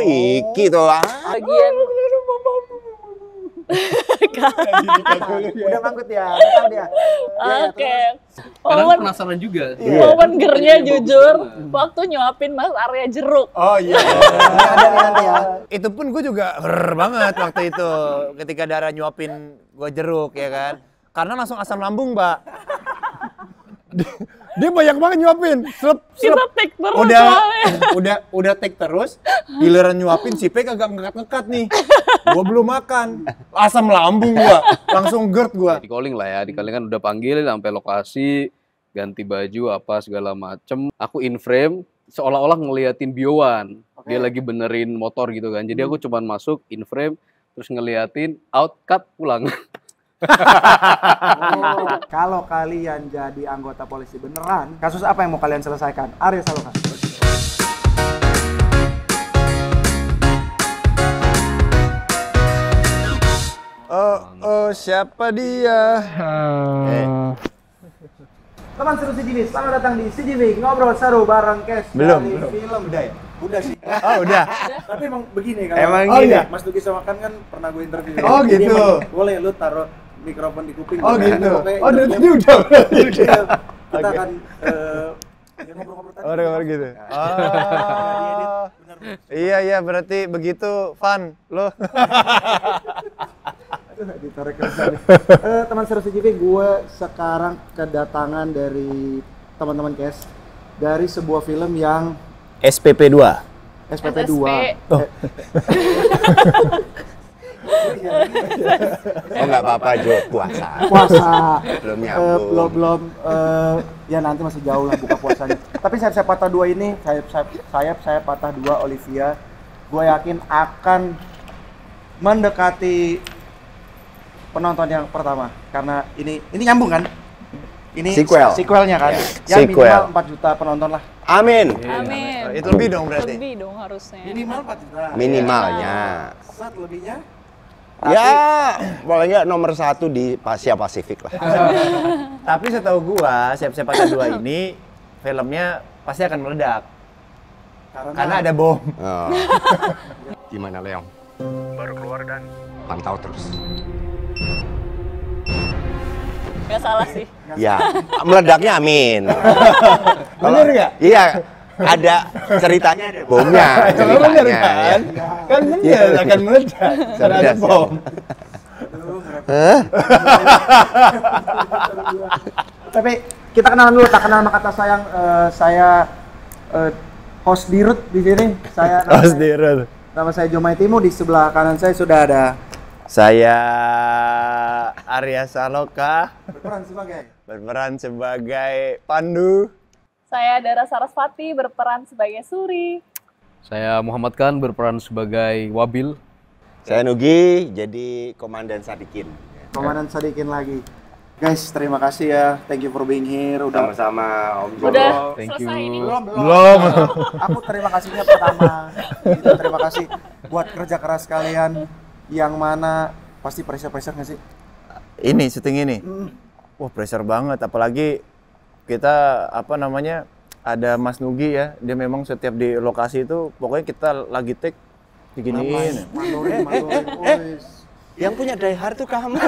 Iki tuh. Bagian Udah mangkut ya, udah tahu dia. oke. Kadang Momen penasaran juga. momen gernya jujur waktu nyuapin Mas Arya jeruk. Oh iya. Ini ada nih nanti ya. Itu pun gue juga banget waktu itu ketika Dara nyuapin gue jeruk ya kan. Karena langsung asam lambung, Mbak. Dia banyak banget nyuapin. Kita take terus Udah soalnya. udah take terus. Giliran nyuapin si P kagak ngekat-ngekat nih. Gua belum makan. Asam lambung gua. Langsung GERD gua. Di calling lah ya, di calling kan udah panggil sampai lokasi, ganti baju apa segala macem. Aku in frame seolah-olah ngeliatin Biowan. Dia lagi benerin motor gitu kan. Jadi aku cuman masuk in frame terus ngeliatin out cut pulang. Kalau kalian jadi anggota polisi beneran, kasus apa yang mau kalian selesaikan? Arya Saloka. Siapa dia? Teman seru CGV, selamat datang di CGV Ngobrol Seru bareng Kes. Belum. Film. Udah ya? Udah sih. Oh, udah. Tapi emang begini kalau Emang gini? iya. Mas Duki sama kan pernah gue interview. Oh, Jadi gitu. emang boleh lu taruh mikrofon di kuping. Oh, gitu. Pokoknya Oh, dari interview- tadi udah. Kita akan ya ngobrol-ngobrol tadi. Oh, dengar gitu. Iya, berarti begitu fun lo. Ditarik kerja nih. Teman seru CGV, gue sekarang kedatangan dari teman-teman Kes dari sebuah film yang SPP 2. SPP 2. Oh nggak apa-apa Jo, puasa. Puasa. Belum nyambung. belum ya nanti masih jauh lah buka puasanya. Tapi sayap patah 2 ini, sayap patah 2 Olivia, gue yakin akan mendekati penonton yang pertama karena ini nyambung kan? Ini sequelnya kan? Ya Sequel. minimal 4 juta penonton lah. Amin. Amin. Itu lebih dong berarti. Lebih dong harusnya. Minimal 4 juta. Minimalnya. Saat lebihnya Ya, boleh nggak nomor 1 di Asia Pasifik lah. Tapi setahu gua, Siap-Siap Patah 2 ini filmnya pasti akan meledak. Karena ada bom. Oh. Gimana Leong? Baru keluar dan Pantau terus. Gak salah sih. Ya, meledaknya amin. Bener nggak? Iya, ada ceritanya, ada bomnya. Bener Ceritanya. kan? Kan bener akan meledak. Karena ada Cerdas, ya. bom. Tapi kita kenalan dulu, tak kenal sama kata sayang. Saya host Dirut di sini. Terus dirut. Nama saya Jomai Timo, di sebelah kanan saya sudah ada Saya Arya Saloka berperan sebagai berperan sebagai Pandu. Saya Dara Sarasvati berperan sebagai Suri. Saya Muhammad Khan berperan sebagai Wabil. Saya Nugi, jadi Komandan Sadikin. Komandan Sadikin lagi. Guys, terima kasih ya. Thank you for being here. Udah Sama-sama Om Jono. Udah Thank selesai you. ini. Belum. Aku terima kasihnya pertama. Gitu, terima kasih buat kerja keras kalian. Yang mana pasti pressure nggak sih? Ini syuting ini. Wah, pressure banget, apalagi kita ada Mas Nugi ya. Dia memang setiap di lokasi itu pokoknya kita lagi take diginiin. Mandorin. Yang punya Die Hard tuh kamu.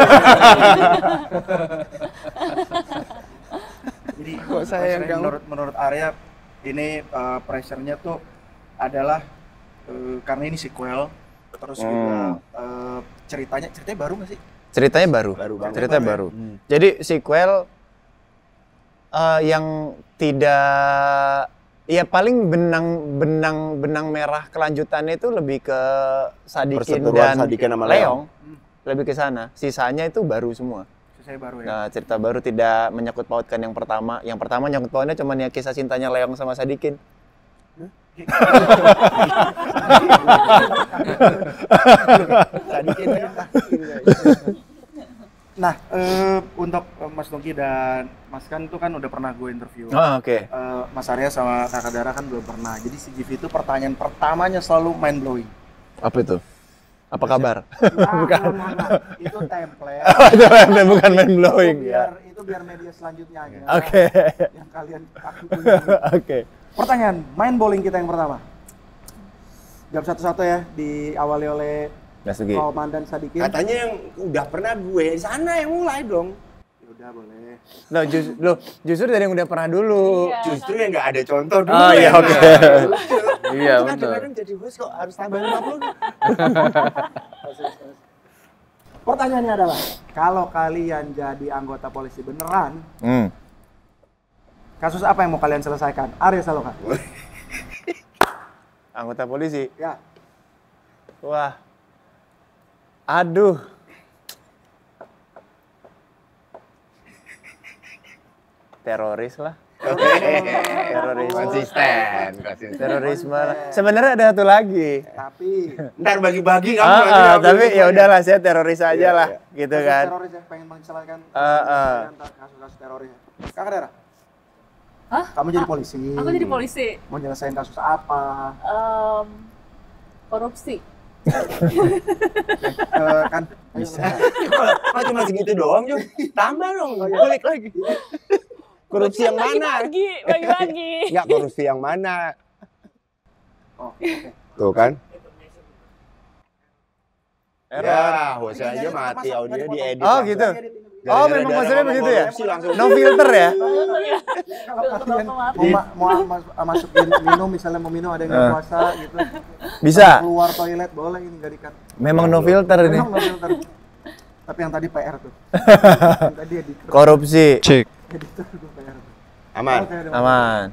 Jadi Kok saya yang ganggu? menurut Arya ini pressure-nya tuh adalah karena ini sequel, terus juga ceritanya baru nggak sih? Ceritanya baru. banget. Ceritanya baru. Jadi sequel yang tidak, ya paling benang merah kelanjutannya itu lebih ke Sadikin Perseteruan dan Sadikin sama Leong. Lebih ke sana. Sisanya itu baru semua. Saya baru ya. Nah, cerita baru tidak menyangkut pautkan yang pertama. Yang pertama nyangkut pautnya cuma ya kisah cintanya Leong sama Sadikin. Nah, untuk Mas Nugi dan Mas Kan itu kan udah pernah gue interview. Oh, oke. Mas Arya sama Kakak Dara kan belum pernah. Jadi CGV itu pertanyaan pertamanya selalu mind blowing. Apa itu? Apa kabar? Bukan. Itu template. Itu bukan mind blowing ya. Itu biar media selanjutnya aja. Oke. Yang kalian aku punya. Oke. Pertanyaan mind blowing kita yang pertama. Jam satu-satu ya, diawali oleh Nasugi. Komandan Sadikin. Katanya yang udah pernah gue sana yang mulai dong. Ya udah boleh. Loh, justru dari yang udah pernah dulu. Iya. Justru yang nggak ada contoh dulu. Oh iya, yang oke. lucu. Iya, Kan betul. kadang-kadang jadi host kok harus tambah 50. Pertanyaannya adalah, kalau kalian jadi anggota polisi beneran, kasus apa yang mau kalian selesaikan? Arya Saloka. Anggota polisi. Ya. Wah. Aduh. Teroris lah. Terorisme. Konsisten. Terorisme lah. Sebenarnya ada satu lagi. Tapi Ntar bagi-bagi kamu. nanti ambil Tapi ya semuanya. udahlah, saya teroris aja Iya, lah, iya. gitu kasus kan. teroris yang pengen menyelesaikan kasus-kasus teroris. Kakak Dara, Hah? kamu jadi polisi. Aku jadi polisi. Mau nyelesain kasus apa? Korupsi. Kan Bisa. Kok cuma segitu doang, Jung? Tambah dong, balik lagi. Korupsi yang mana? Bagi-bagi. Enggak, korupsi yang mana? Oh, oke. Tuh kan? Error. Ya, hostnya aja mati, audionya diedit. Oh langsung. gitu. Gara-gara Oh memang Dara maksudnya ngomong begitu ya? korupsi langsung. No filter ya? Kalau kalian mau masukin minum, misalnya mau minum ada yang nggak puasa gitu. Bisa. Keluar toilet boleh ini nggak dikat. Memang no filter ini. Memang nggak filter. Tapi yang tadi PR tuh. Yang tadi editor. Korupsi. Editor tuh PR tuh. Aman. Oke, udah. Aman.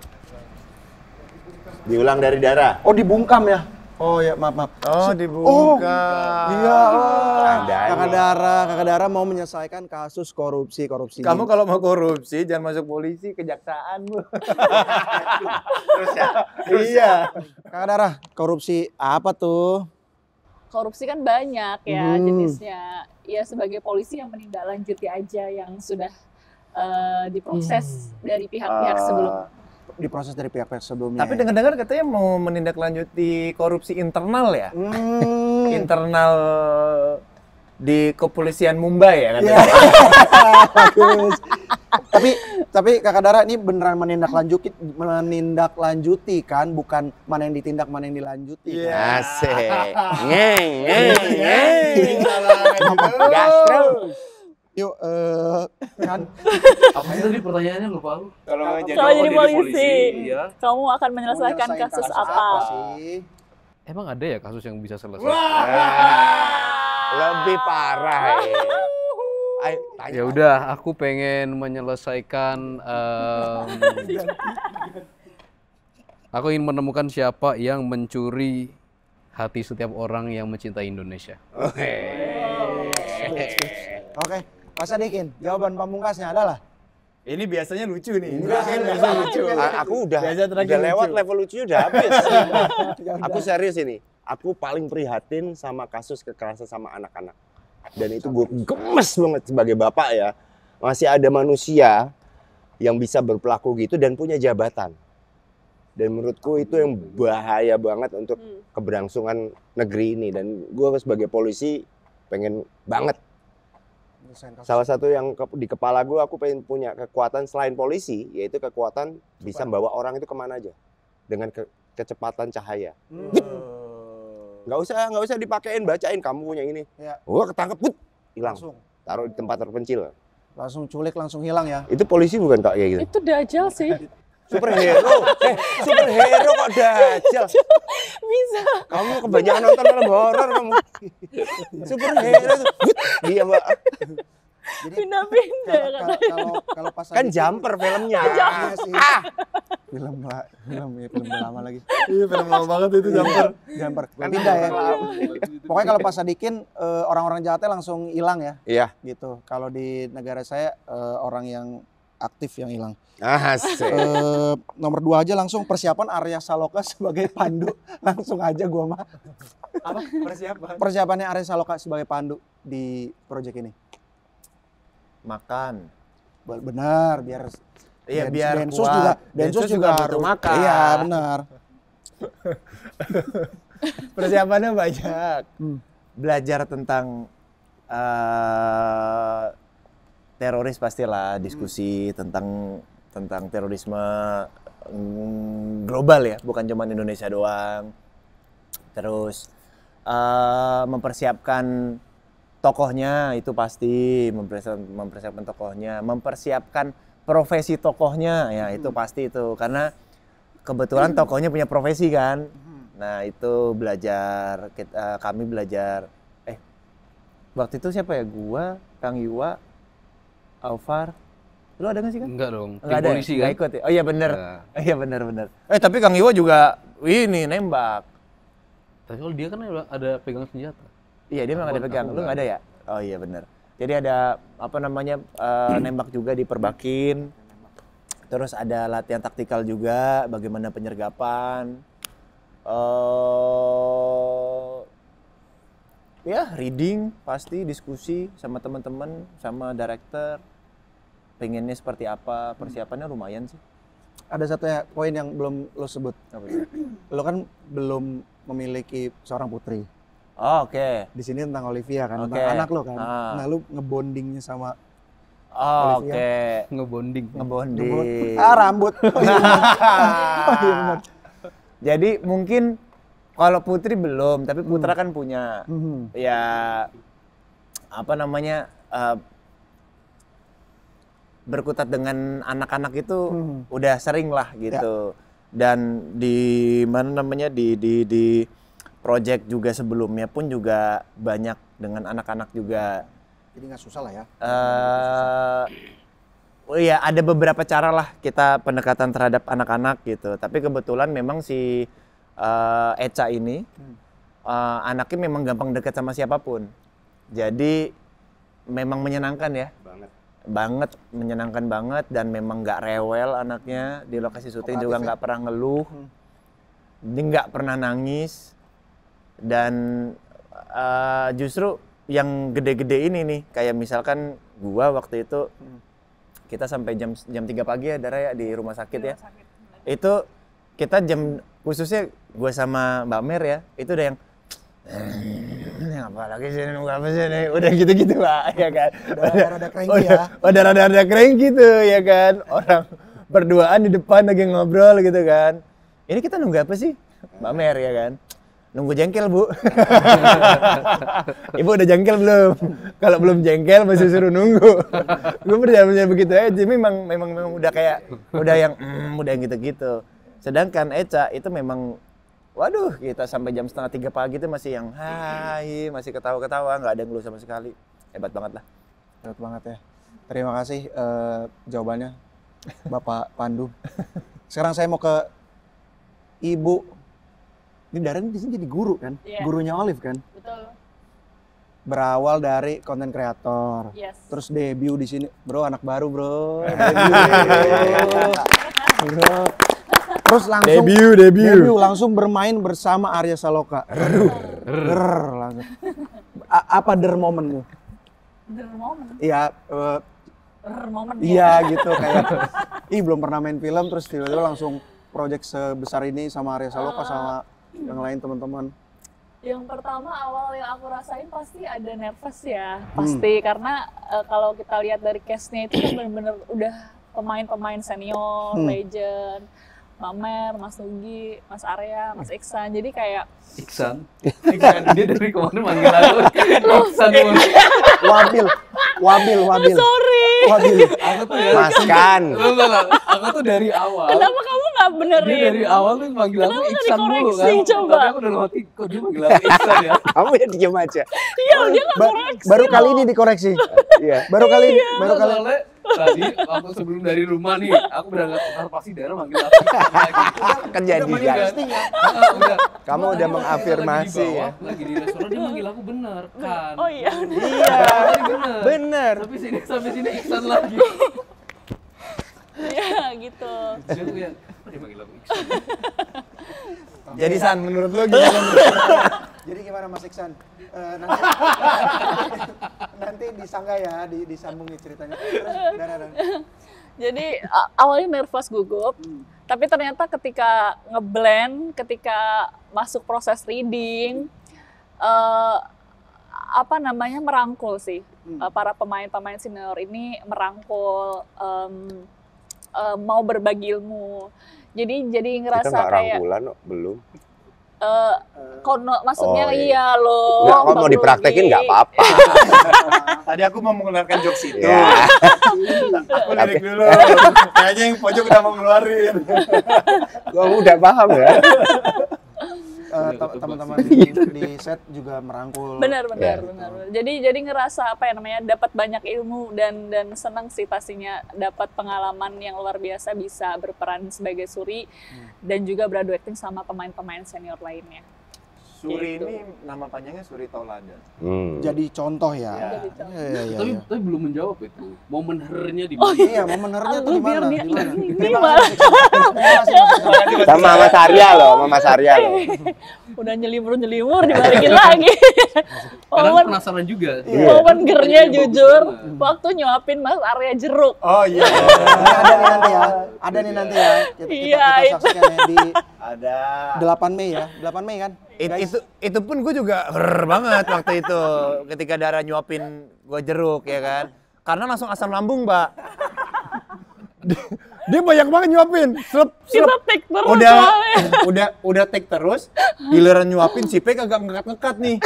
Diulang dari Dara. Oh dibungkam ya? Oh ya maaf. Oh dibuka. Iya. Tandanya. Kakak Dara mau menyelesaikan kasus korupsi. Kamu kalau mau korupsi jangan masuk polisi, kejaksaan bu. Terus ya. Iya. Kakak Dara, korupsi apa tuh? Korupsi kan banyak ya jenisnya. Ya sebagai polisi yang menindaklanjuti aja yang sudah diproses dari pihak-pihak sebelumnya. Diproses dari pihak-pihak sebelumnya. Tapi dengar-dengar katanya mau menindaklanjuti korupsi internal ya? Internal di kepolisian Mumbai ya katanya? Bagus. tapi Kakak Dara ini beneran menindaklanjuti kan, bukan mana yang ditindak mana yang dilanjuti. Iya. Asik. Ngeng. Gas terus. Yuk, kan Apa sih tadi pertanyaannya lupa aku? Kalau jadi polisi, iya. kamu akan menyelesaikan kasus apa? sih? Emang ada ya kasus yang bisa selesai? Lebih parah ya. Ayo, tanya. Ya udah, aku pengen menyelesaikan. Aku ingin menemukan siapa yang mencuri hati setiap orang yang mencintai Indonesia. Oke, Pak Sadikin, jawaban pamungkasnya adalah Ini biasanya lucu nih. Enggak, Ini biasanya lucu. Aku udah Biasa terakhir udah lewat lucu. level lucunya udah habis. Aku serius ini. Aku paling prihatin sama kasus kekerasan sama anak-anak. Dan itu gue gemes banget sebagai bapak ya. Masih ada manusia yang bisa berpelaku gitu dan punya jabatan. Dan menurutku itu yang bahaya banget untuk keberlangsungan negeri ini. Dan gue sebagai polisi pengen banget. Salah satu yang di kepala gue, aku pengen punya kekuatan selain polisi, yaitu kekuatan bisa bawa orang itu kemana aja dengan kecepatan cahaya. Nggak usah dipakein, bacain kamu punya ini. Ya. Wah ketangkep, put, hilang. Langsung. Taruh di tempat terpencil. Langsung culik, langsung hilang ya. Itu polisi bukan kak kayak gitu? Itu Dajjal sih. Superhero, superhero kok Dajjal. Bisa. Kamu kebanyakan nonton film horor kamu. Superhero itu, dia mbak. Pindah-pindah. Kalau pas Kan jumper filmnya. Iya sih. Film lama lagi. Iya, film lama banget itu jumper. Jumper. Pindah ya. Pokoknya kalau Pak Sadikin orang-orang jahatnya langsung hilang ya. Iya. Gitu. Kalau di negara saya orang yang aktif yang hilang. Asik. Nomor 2 aja langsung persiapan Arya Saloka sebagai pandu. Langsung aja gua mah. Apa persiapan? Persiapannya Arya Saloka sebagai pandu di proyek ini. Makan. Benar, biar Iya, biar Densus kuat. juga Densus juga butuh harus makan. Iya, benar. Persiapannya banyak. Belajar tentang teroris pastilah, diskusi tentang terorisme global ya, bukan cuma Indonesia doang. Terus mempersiapkan tokohnya itu pasti, mempersiapkan tokohnya, mempersiapkan profesi tokohnya ya itu pasti itu, karena kebetulan tokohnya punya profesi kan. Nah itu belajar, kami belajar. Waktu itu siapa ya? Gua, Kang Yuwa, Alvar. Lu ada nggak sih kan? Enggak dong. Nggak Tim ada. polisi Nggak kan? ikut ya? Oh iya bener. Nah. Iya bener. Tapi Kang Yuwa juga ini nembak. Tapi kalau dia kan ada pegang senjata. Iya dia memang ada pegang. Lu nggak ada ya? Oh iya bener. Jadi ada apa namanya nembak juga diperbakin. Terus ada latihan taktikal juga, bagaimana penyergapan. Ya reading pasti, diskusi sama teman-teman, sama director. Pengennya seperti apa, persiapannya lumayan sih. Ada satu poin yang belum lo sebut. Lo kan belum memiliki seorang putri. Oh, oke. Di sini tentang Olivia kan, Oke. tentang anak lo kan. Ah. Nah, lo ngebondingnya sama Oh, Olivia. oke. Ngebonding. Ngebonding. rambut. Oh, iya benar. Jadi mungkin kalau Putri belum, tapi Putra kan punya. Ya apa namanya berkutat dengan anak-anak itu udah sering lah gitu. Dan di mana namanya di project juga sebelumnya pun juga banyak dengan anak-anak juga. Jadi nggak susah lah ya. Oh iya, ada beberapa cara lah kita pendekatan terhadap anak-anak gitu. Tapi kebetulan memang si Echa ini anaknya memang gampang dekat sama siapapun. Jadi memang menyenangkan ya. Banget menyenangkan banget, dan memang nggak rewel anaknya di lokasi syuting juga nggak pernah ngeluh. Dia nggak pernah nangis. Dan justru yang gede-gede ini nih, kayak misalkan gua waktu itu kita sampai jam 3 pagi ya Dara ya di rumah sakit ya. Itu kita jam, khususnya gua sama Mbak Mer ya, itu udah yang apa lagi sih, nunggu apa sih nih, udah gitu-gitu Pak, ya kan. Rada cranky ya. Udah rada cranky gitu ya kan. Orang berduaan di depan lagi ngobrol gitu kan. Ini kita nunggu apa sih? Mbak Mer ya kan. Nunggu jengkel, Bu. Ibu udah jengkel belum? Kalau belum jengkel masih suruh nunggu. Gue berjalan begitu aja. Memang udah kayak udah yang gitu-gitu. Sedangkan Echa itu memang waduh, kita sampai jam 2:30 pagi itu masih yang hai, masih ketawa-ketawa, nggak ada yang ngeluh sama sekali. Hebat banget lah. Hebat banget ya. Terima kasih jawabannya Bapak Pandu. Sekarang saya mau ke Ibu. Ini Darren di sini jadi guru kan? Iya. Gurunya Olive kan? Betul. Berawal dari konten kreator. Yes. Terus debut di sini. Bro, anak baru, Bro. Debut. Bro. Terus langsung debut langsung bermain bersama Arya Saloka. Langsung. Apa der momenmu? Der moment. Iya, Moment iya gitu kayak belum pernah main film terus tiba-tiba langsung project sebesar ini sama Arya Saloka sama yang lain teman-teman. Yang pertama awal yang aku rasain pasti ada nervous ya, pasti karena kalau kita lihat dari cast-nya itu kan benar-benar udah pemain-pemain senior, legend, Mbak Mer, Mas Nugi, Mas Arya, Mas Iksan, jadi kayak Iksan. Dia dari kemarin manggil aku Iksan. Wabil. sorry. Wabil. Aku tuh ya. Mas kan. Aku tuh dari awal. Kenapa kamu nggak benerin? Dia dari awal tuh manggil aku Kenapa nggak Iksan dulu kan. dikoreksi, coba? Tapi aku udah ngerti kok dia manggil aku Iksan ya. Kamu ya diam aja. Iya, dia nggak koreksi. Baru kali loh. ini dikoreksi. Iya. Baru kali ini. Soalnya tadi waktu sebelum dari rumah nih, aku berangkat ntar pasti Dara manggil aku Iksan lagi. Kejadian. Udah. Kamu udah mengafirmasi ya. Lagi di restoran dia manggil aku bener kan. Oh iya. Iya. Bener. Bener. Tapi sampai sini Iksan lagi. Iya gitu. Jadi aku yang, kok dia manggil aku Iksan? Jadi San, menurut lo gimana? Jadi gimana Mas Iksan? Nanti disangga ya, disambung nih ceritanya. Terus, Dara. Jadi awalnya nervous gugup, tapi ternyata ketika ngeblend, ketika masuk proses reading, merangkul sih. Para pemain-pemain senior ini merangkul, mau berbagi ilmu. Jadi Kita ngerasa nggak kayak rangkulan kok, belum. maksudnya Oh, iya loh. Nggak, kalau mau Bang dipraktekin Rugi. nggak apa-apa. Tadi aku mau mengeluarkan jokes itu. Ya. Aku lirik dulu. Kayaknya yang pojok udah mau ngeluarin. Gua udah paham ya. Teman-teman di set juga merangkul. Benar. Ya. Jadi ngerasa apa ya namanya, dapat banyak ilmu dan senang sih pastinya, dapat pengalaman yang luar biasa, bisa berperan sebagai Suri dan juga beradu acting sama pemain-pemain senior lainnya. Suri Gitu. ini nama panjangnya Suri Tauladan. Jadi contoh ya. Ya. Jadi contoh. Iya. Tapi belum menjawab itu. Momen hernya di Oh, mana? Iya, momenernya tuh di Biar mana? dia- Di mana? ini Terima malah. kasih. Terima kasih, Mas. Sama Mas Arya loh, sama Mas Arya loh. Udah nyelimur dibalikin lagi. Kadang Momen penasaran juga. momen gernya Bagus jujur banget. waktu nyuapin Mas Arya jeruk. Oh iya. Ini ada nih nanti ya. Ada nih nanti ya. Iya, Kita itu. saksikan ya di Ada. 8 Mei ya. 8 Mei kan? Guys. Itu pun gue juga banget waktu itu ketika Dara nyuapin gue jeruk ya kan. Karena langsung asam lambung, Mbak. Dia banyak banget nyuapin. Kita take terus Udah soalnya. udah take terus. Giliran nyuapin si P kagak ngekat-ngekat nih.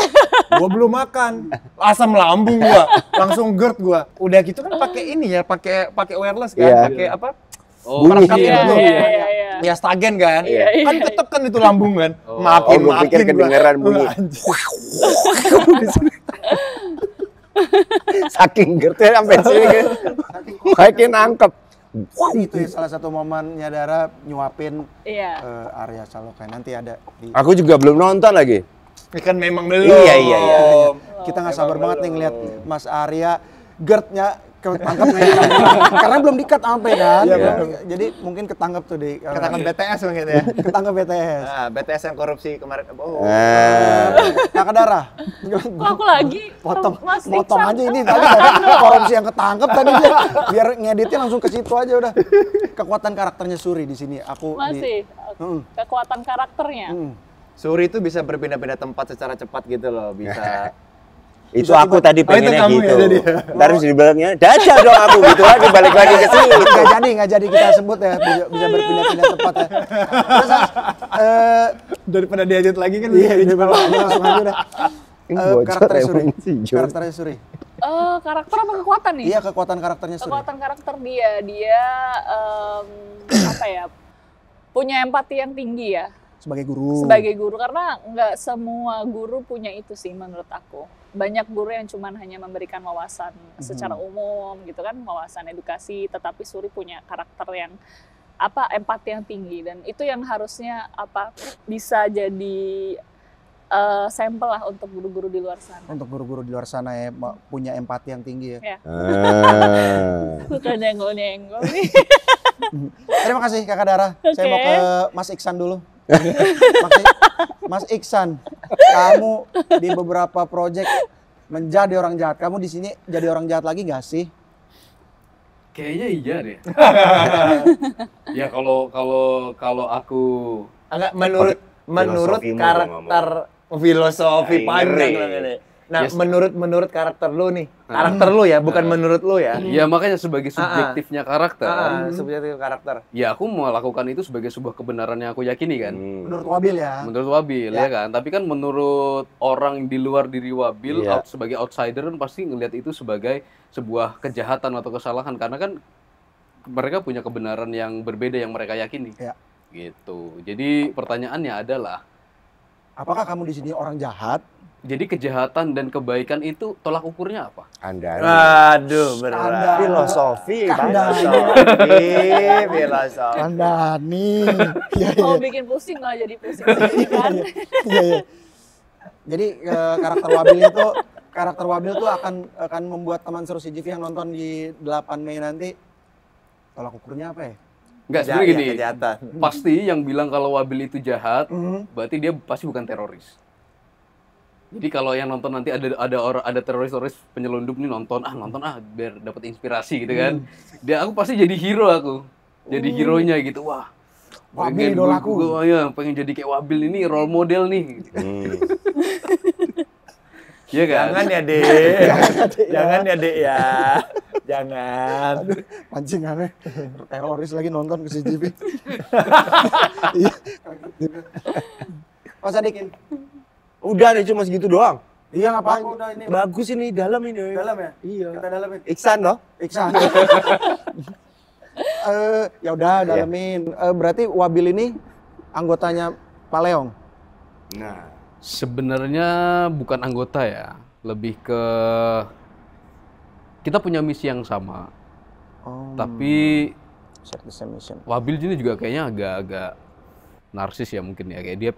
Gua belum makan. Asam lambung gua. Langsung GERD gua. Udah gitu kan pakai ini ya, pakai wireless kan, Iya. pakai apa? Oh, Bunyi. Perekam Iya, itu. iya. Ya stagen kan. Iya, iya, Kan iya. ketekan itu lambung kan. Oh. Makin Oh, gua pikir makin kedengeran bunyi. Saking gertnya sampai sini kan. Makin nangkep. Itu ya salah satu momennya Dara nyuapin Iya. Arya Saloka. Nanti ada di Aku juga belum nonton lagi. Kan memang belum. Iya. kita nggak sabar banget nih ngeliat Mas Arya GERD-nya ketangkep nggak ya? Karena belum di-cut sampai kan. Iya, belum. Jadi mungkin ketangkep tuh di Katakan BTS mungkin ya. ketangkep BTS. Nah, BTS yang korupsi kemarin. Oh. Kakak Dara. Kok aku lagi? Potong, Mas motong Iksan. aja ini tadi korupsi yang ketangkep tadi dia. Biar ngeditnya langsung ke situ aja udah. Kekuatan karakternya Suri di sini. Aku Masih kekuatan karakternya. Suri itu bisa berpindah-pindah tempat secara cepat gitu loh, bisa. Itu aku tadi Oh, itu pengennya kamu gitu. ya tadi? Ntar harus dibilangnya, dadah dong aku gitu lagi balik lagi ke sini. nggak jadi kita sebut ya bisa berpindah-pindah tempat ya. Terus Daripada diajut lagi kan. iya ini langsung aja udah. Ini bocor Karakternya Suri. emang sih, Jun. Karakternya Suri. Karakter apa kekuatan nih? Iya kekuatan karakternya Suri. Kekuatan karakter dia apa ya? Punya empati yang tinggi ya. Sebagai guru. Sebagai guru, karena nggak semua guru punya itu sih menurut aku. Banyak guru yang cuman hanya memberikan wawasan secara umum gitu kan, wawasan edukasi, tetapi Suri punya karakter yang empati yang tinggi, dan itu yang harusnya bisa jadi sampel lah untuk guru-guru di luar sana. Untuk guru-guru di luar sana ya punya empati yang tinggi ya. Ya, Ah. suka nyenggol-nyenggol nih. Terima kasih Kakak Dara. Saya mau Oke. ke Mas Iksan dulu. Mas Iksan, kamu di beberapa proyek menjadi orang jahat. Kamu di sini jadi orang jahat lagi nggak sih? Kayaknya iya deh. Ya kalau aku Enggak, menurut Filosofimu karakter filosofi Ngeri. panjang lah ini. Nah, Yes. menurut karakter lu nih. Karakter lu ya, bukan menurut lu ya. ya makanya sebagai subjektifnya karakter, Subjektif karakter. ya aku melakukan itu sebagai sebuah kebenaran yang aku yakini kan. Menurut Wabil ya. Menurut Wabil ya kan, tapi kan menurut orang di luar diri Wabil Iya. sebagai outsider kan pasti ngelihat itu sebagai sebuah kejahatan atau kesalahan, karena kan mereka punya kebenaran yang berbeda yang mereka yakini. Iya. Gitu. Jadi pertanyaannya adalah, Apakah kamu di sini orang jahat? jadi kejahatan dan kebaikan itu tolak ukurnya apa? Anda Aduh, berat. filosofi, Filosofi. Anda nih. Iya, Mau bikin pusing nggak jadi pusing sendiri kan? iya. Jadi karakter Wabil tuh akan membuat teman seru CGV yang nonton di 8 Mei nanti tolak ukurnya apa ya? Enggak, sebenarnya gini. Kejahatan. Pasti yang bilang kalau Wabil itu jahat, berarti dia pasti bukan teroris. Jadi kalau yang nonton nanti ada teroris penyelundup nih nonton biar dapat inspirasi gitu kan. Aku pasti jadi hero aku. Jadi hero-nya gitu. Wah. Wabil idolaku. Gue pengen jadi kayak Wabil ini role model nih. Iya kan? Jangan ya, Dek. Jangan ya, Dek ya. Jangan. Pancingannya teroris lagi nonton ke CGV. Iya. Pak Sadikin. Udah nih cuma segitu doang. Iya nggak apa-apa udah ini. Bagus ini dalam ini. Dalam ya? Iya. Kita dalamin. Iksan loh. Iksan. Ya udah dalamin. Berarti Wabil ini anggotanya Pak Leong. Nah, Sebenarnya bukan anggota ya, lebih ke kita punya misi yang sama. Oh. Tapi Share the same mission. Wabil ini juga kayaknya agak-agak narsis ya mungkin ya, kayak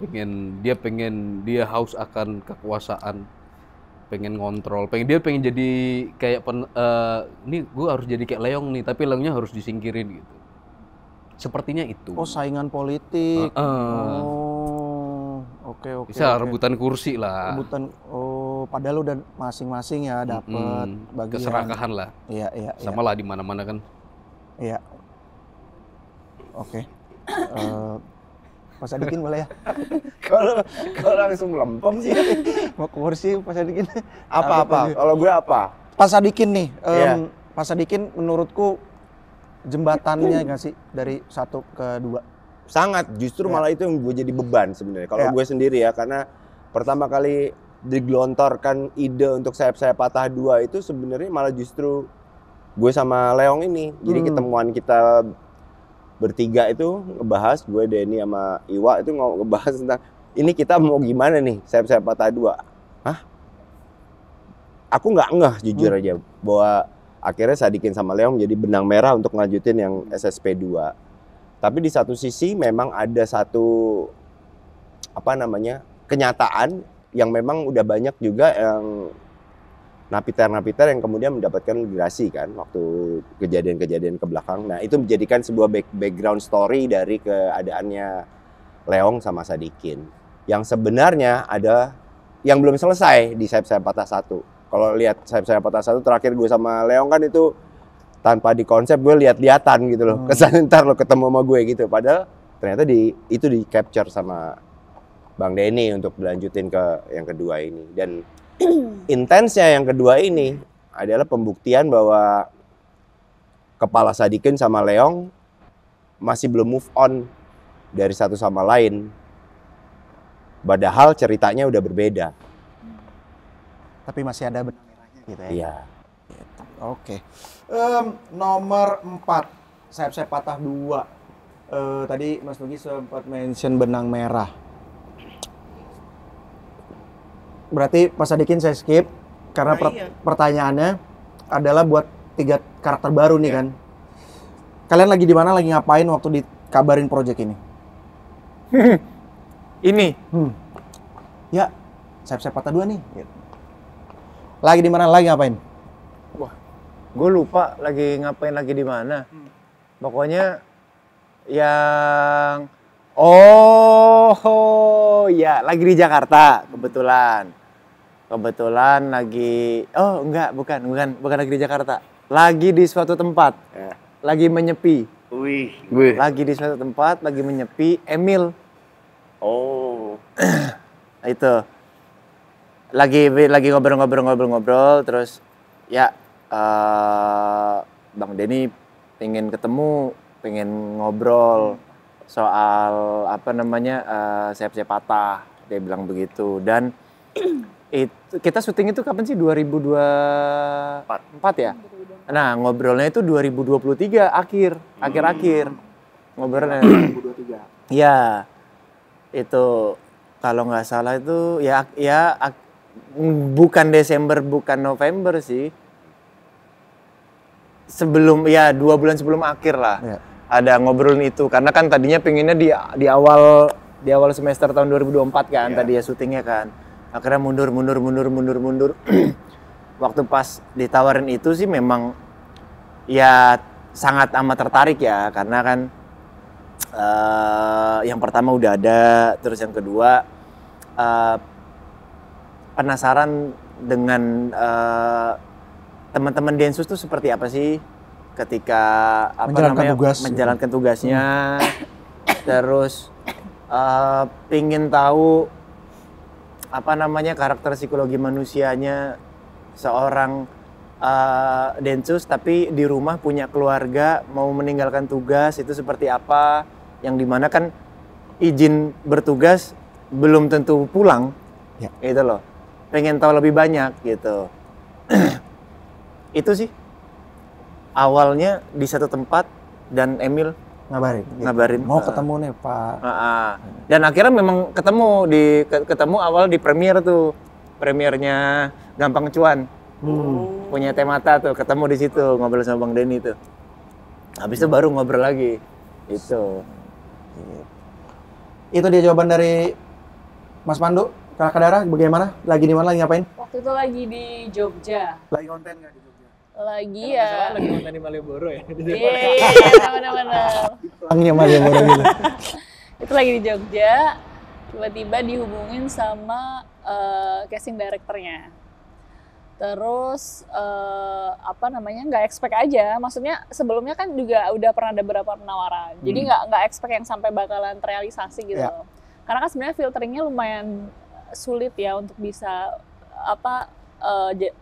dia haus akan kekuasaan, pengen ngontrol, dia pengen jadi kayak ini gue harus jadi kayak Leong nih, tapi Leongnya harus disingkirin gitu. Sepertinya itu. Oh, saingan politik. Oke. Bisa rebutan kursi lah. Rebutan. Oh, padahal udah masing-masing ya dapat bagian. Keserakahan lah. Iya. Sama lah di mana-mana kan. Iya. Oke. Pak Sadikin boleh ya? kalau langsung melempem sih. Mau kursi Pak Sadikin. Apa? Kalau gue apa? Pak Sadikin nih. Iya. Pak Sadikin menurutku jembatannya nggak sih dari 1 ke 2? Sangat, justru malah itu yang gue jadi beban sebenarnya. Kalau gue sendiri ya, karena pertama kali digelontorkan ide untuk sayap-sayap patah 2 itu sebenarnya malah justru gue sama Leong ini. Jadi ketemuan kita bertiga itu ngebahas, gue, Denny sama Iwa itu ngebahas tentang ini kita mau gimana nih sayap-sayap patah 2. Hah? Aku nggak ngeh jujur aja bahwa akhirnya Sadikin sama Leong jadi benang merah untuk ngelanjutin yang SSP 2. Tapi di satu sisi memang ada satu kenyataan yang memang udah banyak juga yang napiter-napiter yang kemudian mendapatkan gerasi kan waktu kejadian-kejadian ke belakang. Nah, itu menjadikan sebuah background story dari keadaannya Leong sama Sadikin. Yang sebenarnya ada yang belum selesai di sayap-sayap patah 1. Kalau lihat sayap-sayap patah 1 terakhir gue sama Leong kan itu tanpa di konsep, gue lihat-lihatan gitu loh. Kesan ntar lo ketemu sama gue gitu. Padahal ternyata itu di capture sama Bang Denny untuk dilanjutin ke yang kedua ini. Dan intensnya yang kedua ini adalah pembuktian bahwa kepala Sadikin sama Leong masih belum move on dari satu sama lain. Padahal ceritanya udah berbeda. Tapi masih ada benang merahnya gitu ya? Iya. Oke. Nomor 4, sayap-sayap patah 2. Tadi Mas Nugi sempat mention benang merah. Berarti Pak Sadikin saya skip karena pertanyaannya adalah buat 3 karakter baru nih kan. Kalian lagi di mana, lagi ngapain waktu dikabarin project ini? Ini Ya, sayap-sayap patah 2 nih. Lagi di mana, lagi ngapain? gue lupa lagi ngapain, lagi di mana. Pokoknya yang ya lagi di Jakarta kebetulan lagi bukan lagi di Jakarta, lagi di suatu tempat, lagi menyepi. Lagi di suatu tempat lagi menyepi. Emil itu lagi ngobrol terus ya Bang Denny pengen ketemu, pengen ngobrol soal sayap-sayap patah, dia bilang begitu. Dan itu kita syuting itu kapan sih? 2024 ya? Nah, ngobrolnya itu 2023 akhir ngobrolnya. 2023. Iya. Itu kalau nggak salah itu bukan Desember, bukan November sih. Sebelum 2 bulan sebelum akhir lah. Ya. Ada ngobrolin itu karena kan tadinya pengennya di awal semester tahun 2024 kan, tadi ya syutingnya kan. Akhirnya mundur. Waktu pas ditawarin itu sih memang ya sangat amat tertarik ya, karena kan yang pertama udah ada, terus yang kedua penasaran dengan teman-teman Densus tuh seperti apa sih ketika menjalankan tugasnya. Terus pingin tahu karakter psikologi manusianya seorang Densus tapi di rumah punya keluarga, mau meninggalkan tugas itu seperti apa, yang dimana kan izin bertugas belum tentu pulang. Ya. Gitu loh. Pengen tahu lebih banyak gitu. Itu sih. Awalnya di satu tempat dan Emil ngabarin. Mau ketemu nih Pak. Dan akhirnya memang ketemu awal di premier tuh. Premiernya Gampang Cuan. Punya Temata tuh, ketemu di situ ngobrol sama Bang Denny tuh. Habis itu baru ngobrol lagi. Itu dia jawaban dari Mas Pandu. Kakak Dara bagaimana? Lagi di mana? Lagi ngapain? Waktu itu lagi di Jogja. Lagi konten nggak di Jogja? Lagi ya. Lagi konten di Malioboro ya. Iya, benar-benar. Langnya Malioboro gitu. Itu lagi di Jogja, tiba-tiba dihubungin sama casting directornya. Terus nggak expect aja. Maksudnya sebelumnya kan juga udah pernah ada beberapa penawaran. Jadi nggak expect yang sampai bakalan terrealisasi gitu. Ya. Karena kan sebenarnya filteringnya lumayan sulit ya untuk bisa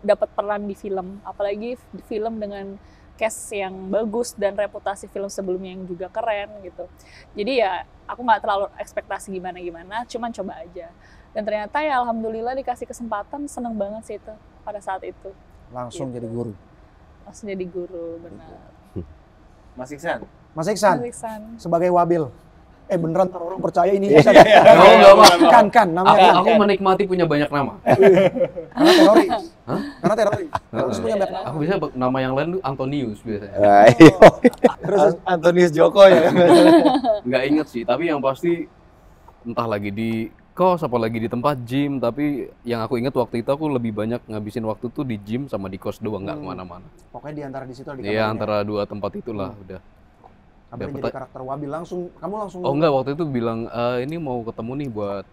dapat peran di film, apalagi di film dengan cast yang bagus dan reputasi film sebelumnya yang juga keren gitu. Jadi ya aku nggak terlalu ekspektasi gimana-gimana, cuman coba aja. Dan ternyata ya alhamdulillah dikasih kesempatan, seneng banget sih itu pada saat itu. Langsung Gitu. jadi guru. Langsung jadi guru, benar. Mas Iksan. Mas Iksan, Iksan. sebagai wabil. Beneran orang percaya ini. Enggak, Pak. Kan, namanya Aku menikmati punya banyak nama. Karena teroris. Karena teroris. Terus punya banyak nama. Aku bisa nama yang lain tuh Antonius biasanya. Ayo. Terus Antonius Joko ya. Nggak inget sih, tapi yang pasti entah lagi di kos apa lagi di tempat gym, tapi yang aku ingat waktu itu aku lebih banyak ngabisin waktu tuh di gym sama di kos doang, nggak kemana-mana. Pokoknya di antara di situ di Iya, kamarnya. antara dua tempat itulah udah. Kamu jadi karakter wabil kamu langsung. Oh enggak, waktu itu bilang ini mau ketemu nih buat,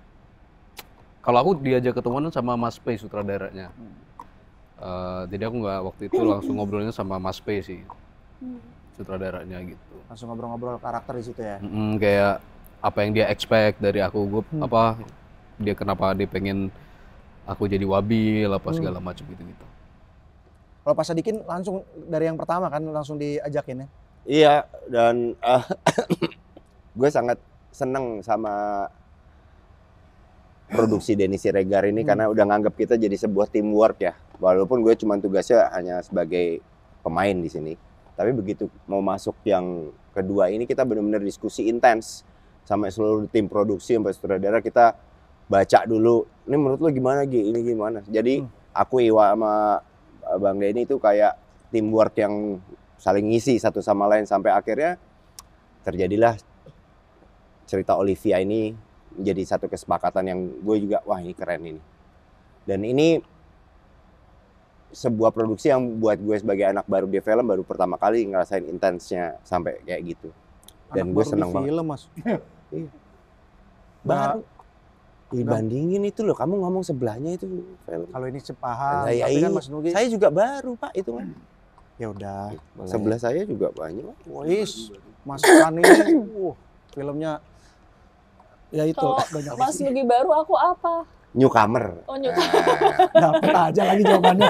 kalau aku diajak ketemuan sama Mas P sutradaranya. Jadi aku nggak waktu itu langsung ngobrolnya sama Mas P sih, sutradaranya gitu. Langsung ngobrol-ngobrol karakter di situ ya. Kayak apa yang dia expect dari aku, kenapa dia pengen aku jadi wabil apa segala macam gitu. Kalau pas Sadikin langsung dari yang pertama kan langsung diajakin ya. Iya, dan gue sangat seneng sama produksi Denny Siregar ini karena udah nganggap kita jadi sebuah teamwork ya. Walaupun gue cuma tugasnya hanya sebagai pemain di sini. Tapi begitu mau masuk yang kedua ini kita benar-benar diskusi intens sama seluruh tim produksi sampai sutradara, kita baca dulu. Ini menurut lo gimana Gi? Ini gimana? Jadi aku Iwa sama Bang Denny itu kayak teamwork yang saling ngisi satu sama lain sampai akhirnya terjadilah cerita Olivia ini menjadi satu kesepakatan yang gue juga wah ini keren ini. Dan ini sebuah produksi yang buat gue sebagai anak baru di film baru pertama kali ngerasain intensnya sampai kayak gitu. Dan gue seneng banget. Film Mas. Iya. Baru dibandingin itu loh, kamu ngomong sebelahnya itu film. Kalau ini sepaham, Saya, tapi kan Mas Nugi. saya juga baru Pak itu kan. Ya udah. Sebelah saya juga banyak. Wis, Mas Kan ini, filmnya ya itu Kalau banyak. Mas Nugi baru aku apa? Newcomer. Oh, nyuka. Dapet aja lagi jawabannya.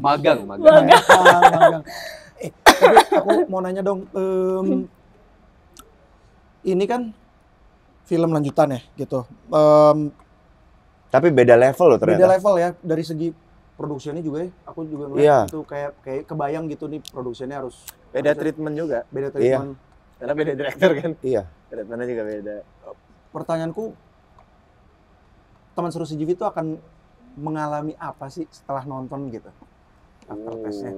Magang. Magang. Tapi aku mau nanya dong, ini kan film lanjutan ya gitu. Tapi beda level loh ternyata. Beda level ya dari segi produksinya juga ya. Aku juga ngeliat itu kayak kebayang gitu nih produksinya harus Beda treatment juga. beda treatment. Karena beda director kan. Iya. Treatmentnya juga beda. Pertanyaanku, teman seru CGV itu akan mengalami apa sih setelah nonton gitu? Aftertaste-nya.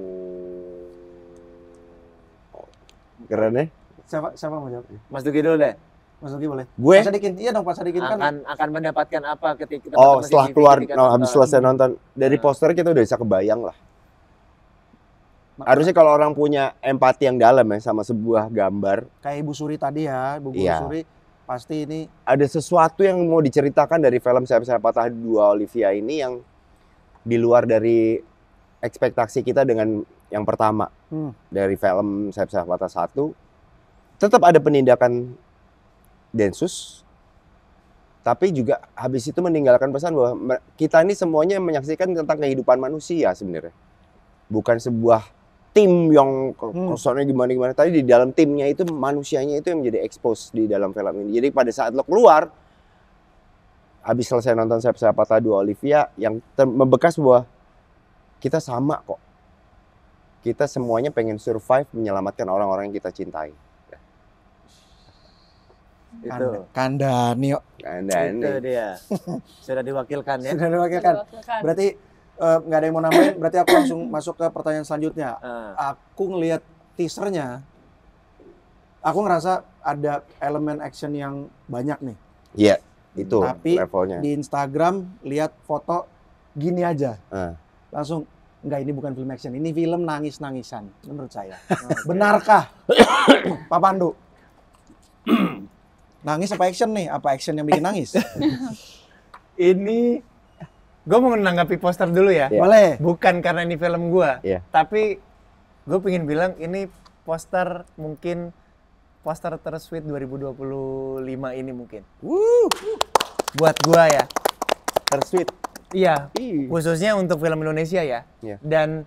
Keren ya? Siapa mau jawab? Mas Duki dulu deh. Mas Nugi boleh. Gue? Pak Sadikin, iya dong Pak Sadikin kan. Akan mendapatkan apa ketika Oh, teman-teman setelah CGV keluar, ketika habis selesai nonton. Dari poster kita udah bisa kebayang lah. Harusnya kalau orang punya empati yang dalam ya sama sebuah gambar, Kayak Ibu Suri tadi ya, Bu Iya. Suri pasti ini ada sesuatu yang mau diceritakan dari film Sayap-Sayap Patah 2 Olivia ini yang di luar dari ekspektasi kita dengan yang pertama. Dari film Sayap-Sayap Patah 1, tetap ada penindakan Densus, tapi juga habis itu meninggalkan pesan bahwa kita ini semuanya menyaksikan tentang kehidupan manusia sebenarnya. Bukan sebuah tim yang kosongnya gimana-gimana. Tadi di dalam timnya itu manusianya itu yang menjadi expose di dalam film ini. Jadi pada saat lo keluar, habis selesai nonton Saya Patah Dua Olivia, yang membekas bahwa kita sama kok. Kita semuanya pengen survive menyelamatkan orang-orang yang kita cintai. Itu. Kandani yuk. Itu dia. Sudah diwakilkan ya. Sudah diwakilkan. Berarti nggak ada yang mau nambahin, berarti aku langsung masuk ke pertanyaan selanjutnya. Aku ngelihat teasernya, aku ngerasa ada elemen action yang banyak nih. Iya, itu Tapi levelnya. di Instagram lihat foto gini aja. Langsung, enggak, ini bukan film action, ini film nangis-nangisan menurut saya. Benarkah Pak Pandu? Nangis apa action nih? Apa action yang bikin nangis? Ini gue mau menanggapi poster dulu ya. Boleh. Bukan karena ini film gue, Iya. tapi gue pengen bilang ini poster mungkin poster tersweet 2025 ini mungkin. Buat gue ya. Tersweet. Iya, khususnya untuk film Indonesia ya. Iya. Dan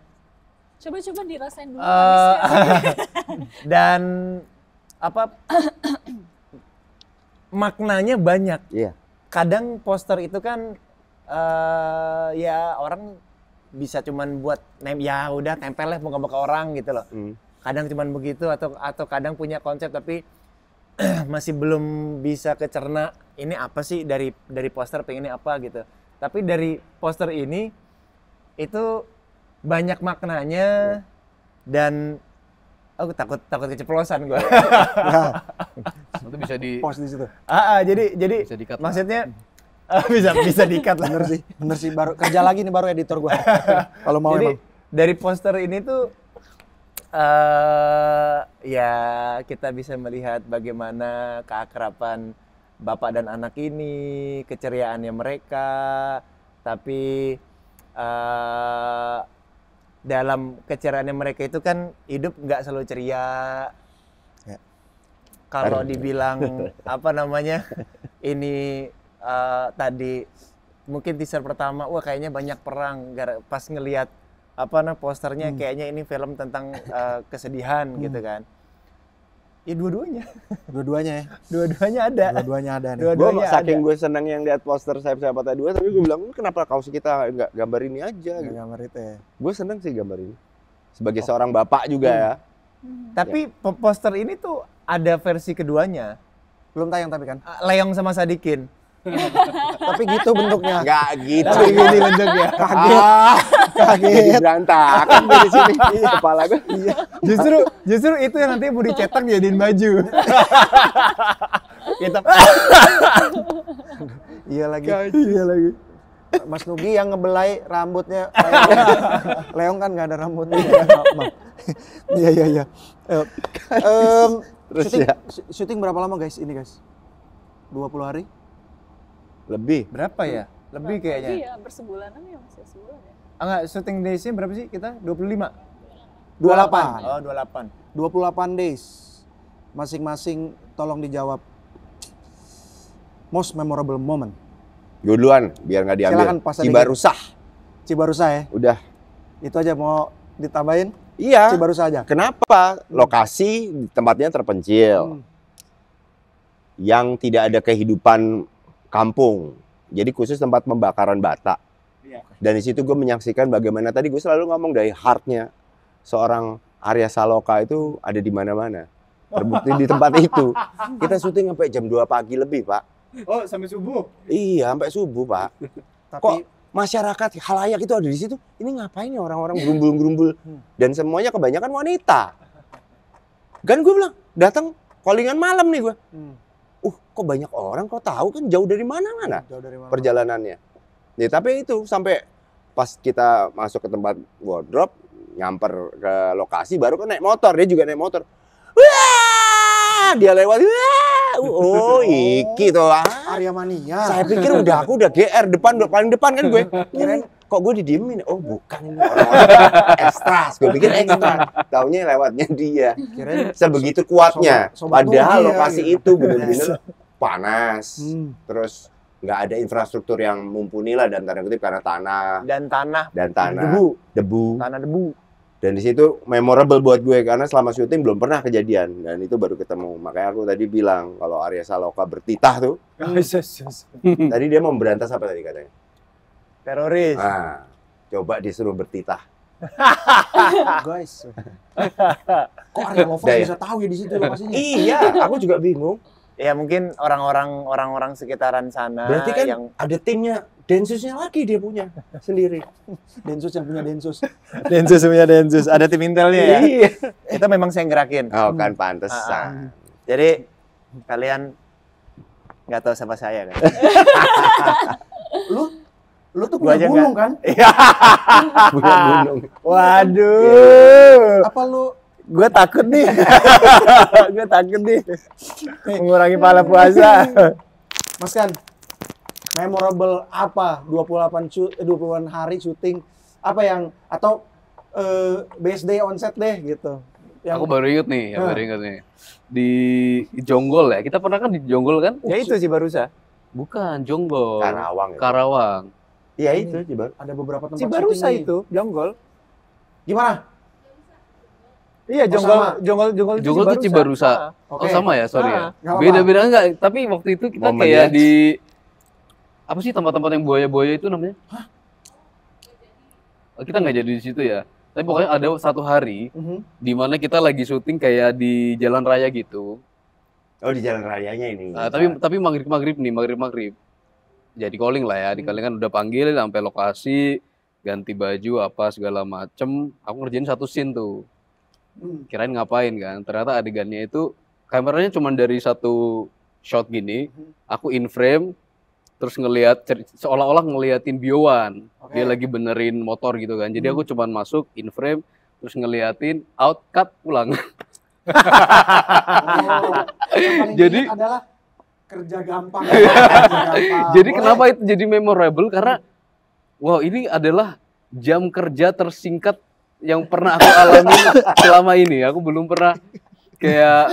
Coba dirasain dulu manisnya. dan apa maknanya banyak. Iya. Kadang poster itu kan ya orang bisa cuman buat ya udah tempel lah muka-muka orang gitu loh. Kadang cuman begitu atau kadang punya konsep tapi masih belum bisa kecerna ini apa sih dari poster pengennya apa gitu. Tapi dari poster ini itu banyak maknanya dan aku takut keceplosan gua. Itu bisa di Pos di situ. Jadi bisa di-cut lah. maksudnya bisa di-cut lah. Bener sih, baru kerja lagi nih baru editor gua. Kalau mau Jadi emang. dari poster ini tuh ya kita bisa melihat bagaimana keakraban bapak dan anak ini, keceriaannya mereka, tapi dalam keceriaannya mereka itu kan hidup nggak selalu ceria. Ya. Kalau dibilang apa namanya ini tadi mungkin teaser pertama, wah kayaknya banyak perang. Pas ngelihat posternya kayaknya ini film tentang kesedihan gitu kan. Ya dua-duanya Dua-duanya ya. Dua-duanya ada. Dua-duanya ada nih. Gue saking gue seneng yang lihat poster Saya Patah Dua, tapi gue bilang kenapa kaos kita nggak gambar ini aja? Gitu. Gambar itu ya. Gue seneng sih gambar ini. Sebagai seorang bapak juga ya. Tapi poster ini tuh ada versi keduanya. Belum tayang tapi kan. Leong sama Sadikin. Tapi gitu bentuknya. Nggak gitu. Tapi gini bentuknya. Kaget. Jadi berantakan gue di sini. Kepala gue. Iya. Justru itu yang nanti mau dicetak jadiin baju. Kita Iya lagi. Mas Nugi yang ngebelai rambutnya Leong kan nggak ada rambutnya. Maaf. Iya. Terus Syuting berapa lama guys ini guys? 20 hari? Lebih. berapa ya? Lebih kayaknya. Iya, bersebulanan ya, masih sebulan ya. Enggak, syuting days-nya berapa sih kita? 25? 28. Oh, 28. 28 days. Masing-masing tolong dijawab. Most memorable moment. Gue duluan, biar nggak diambil. Silakan, Pak Sadikin. Cibarusah. Cibarusah ya? Udah. Itu aja mau ditambahin? Iya. Cibarusah aja. Kenapa? Lokasi tempatnya terpencil. Yang tidak ada kehidupan kampung. Jadi khusus tempat pembakaran bata. Dan di situ gue menyaksikan bagaimana tadi gue selalu ngomong dari heart-nya seorang Arya Saloka itu ada di mana-mana. Terbukti di tempat itu. Kita syuting sampai jam 2 pagi lebih, Pak. Oh, sampai subuh? Iya, sampai subuh, Pak. Tapi Kok masyarakat halayak itu ada di situ? Ini ngapain ya orang-orang gerumbul-gerumbul? Dan semuanya kebanyakan wanita. Kan gue bilang, datang callingan malam nih gue. Kok banyak orang, kok tahu kan jauh dari mana-mana jauh dari mana? perjalanannya. Ya, tapi itu sampai pas kita masuk ke tempat wardrobe, nyamper ke lokasi, baru kan naik motor. Dia juga naik motor. Wah! Dia lewat. Wah! Oh, iki tuh. Arya Mania. Saya pikir aku udah GR paling depan kan gue. Kirain kok gue didiemin. Oh, bukan ini orang-orang ekstras. Gue pikir ekstra. Taunya lewatnya dia. Kirain Sebegitu kuatnya. sobat Padahal Nugi ya, lokasi gitu. itu benar-benar panas. Terus nggak ada infrastruktur yang mumpuni lah dan tanda kutip karena tanah Dan tanah. dan tanah Debu. debu. Tanah debu. Dan di situ memorable buat gue karena selama syuting belum pernah kejadian dan itu baru ketemu. Makanya aku tadi bilang kalau Arya Saloka bertitah tuh, tadi dia mau berantas apa tadi katanya? Teroris. Nah, coba disuruh bertitah. Guys. Kok Arya Lovers Udah ya? bisa tahu ya di situ lokasinya? Iya, aku juga bingung. Ya mungkin orang-orang sekitaran sana Berarti kan yang ada timnya, Densusnya lagi dia punya sendiri. Densus yang punya Densus. Densus punya Densus, ada tim intelnya ya. Iya. Itu memang saya yang gerakin. Oh kan pantesan. Jadi kalian nggak tahu siapa saya kan? Lu tuh Gua punya aja gunung kan? Iya. Punya gunung. Waduh. Apa lu Gue takut nih. Gue takut nih. Mengurangi pahala puasa. Mas Kan, memorable apa 28 hari syuting apa yang atau best day on set deh gitu. Aku baru inget nih, di Jonggol ya. Kita pernah kan di Jonggol kan? Ya itu sih Barusa. Bukan Jonggol. Karawang. Ya? Karawang. Iya itu Cibar. ada beberapa tempat Si Barusa syuting nih. itu, Jonggol. Gimana? Iya, sama. Jonggol Jonggol tuh Cibarusa. Oke. Oh sama ya, sorry ya. nggak apa-apa. Beda-beda enggak, tapi waktu itu kita Momennya. kayak di apa sih tempat-tempat yang buaya-buaya itu namanya? Oh, kita nggak jadi di situ ya. Tapi pokoknya ada satu hari di mana kita lagi syuting kayak di jalan raya gitu. Oh di jalan rayanya ini. Nah, tapi maghrib. Jadi calling lah ya, di calling kan udah panggil sampai lokasi, ganti baju apa segala macem. Aku ngerjain satu scene tuh. Kirain ngapain kan? Ternyata adegannya itu kameranya cuma dari satu shot gini. Aku in frame, terus ngelihat seolah-olah ngeliatin Biowan. Dia lagi benerin motor gitu kan. Jadi aku cuma masuk in frame, terus ngeliatin out cut pulang. Jadi- adalah kerja gampang. Jadi kenapa itu jadi memorable? Karena wow, ini adalah jam kerja tersingkat yang pernah aku alami selama ini. Aku belum pernah kayak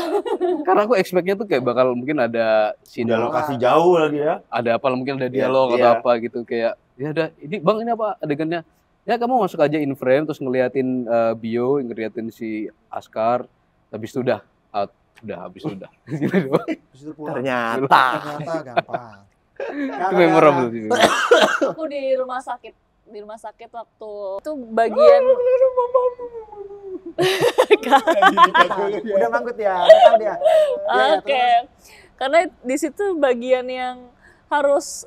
karena aku expect-nya tuh kayak bakal mungkin ada scene, Udah lokasi jauh lagi ya. ada apa mungkin ada dialog Iya, atau iya. apa gitu kayak ya udah ini Bang ini apa adegannya? Ya kamu masuk aja in frame terus ngeliatin Bio, ngeliatin si Askar, habis itu udah out, habis itu udah. Gitu doang. Terus itu pulang. Ternyata. Ternyata gampang. Itu memorable sih. Aku di rumah sakit waktu itu bagian Udah manggut ya, udah tahu dia. Oke. Karena di situ bagian yang harus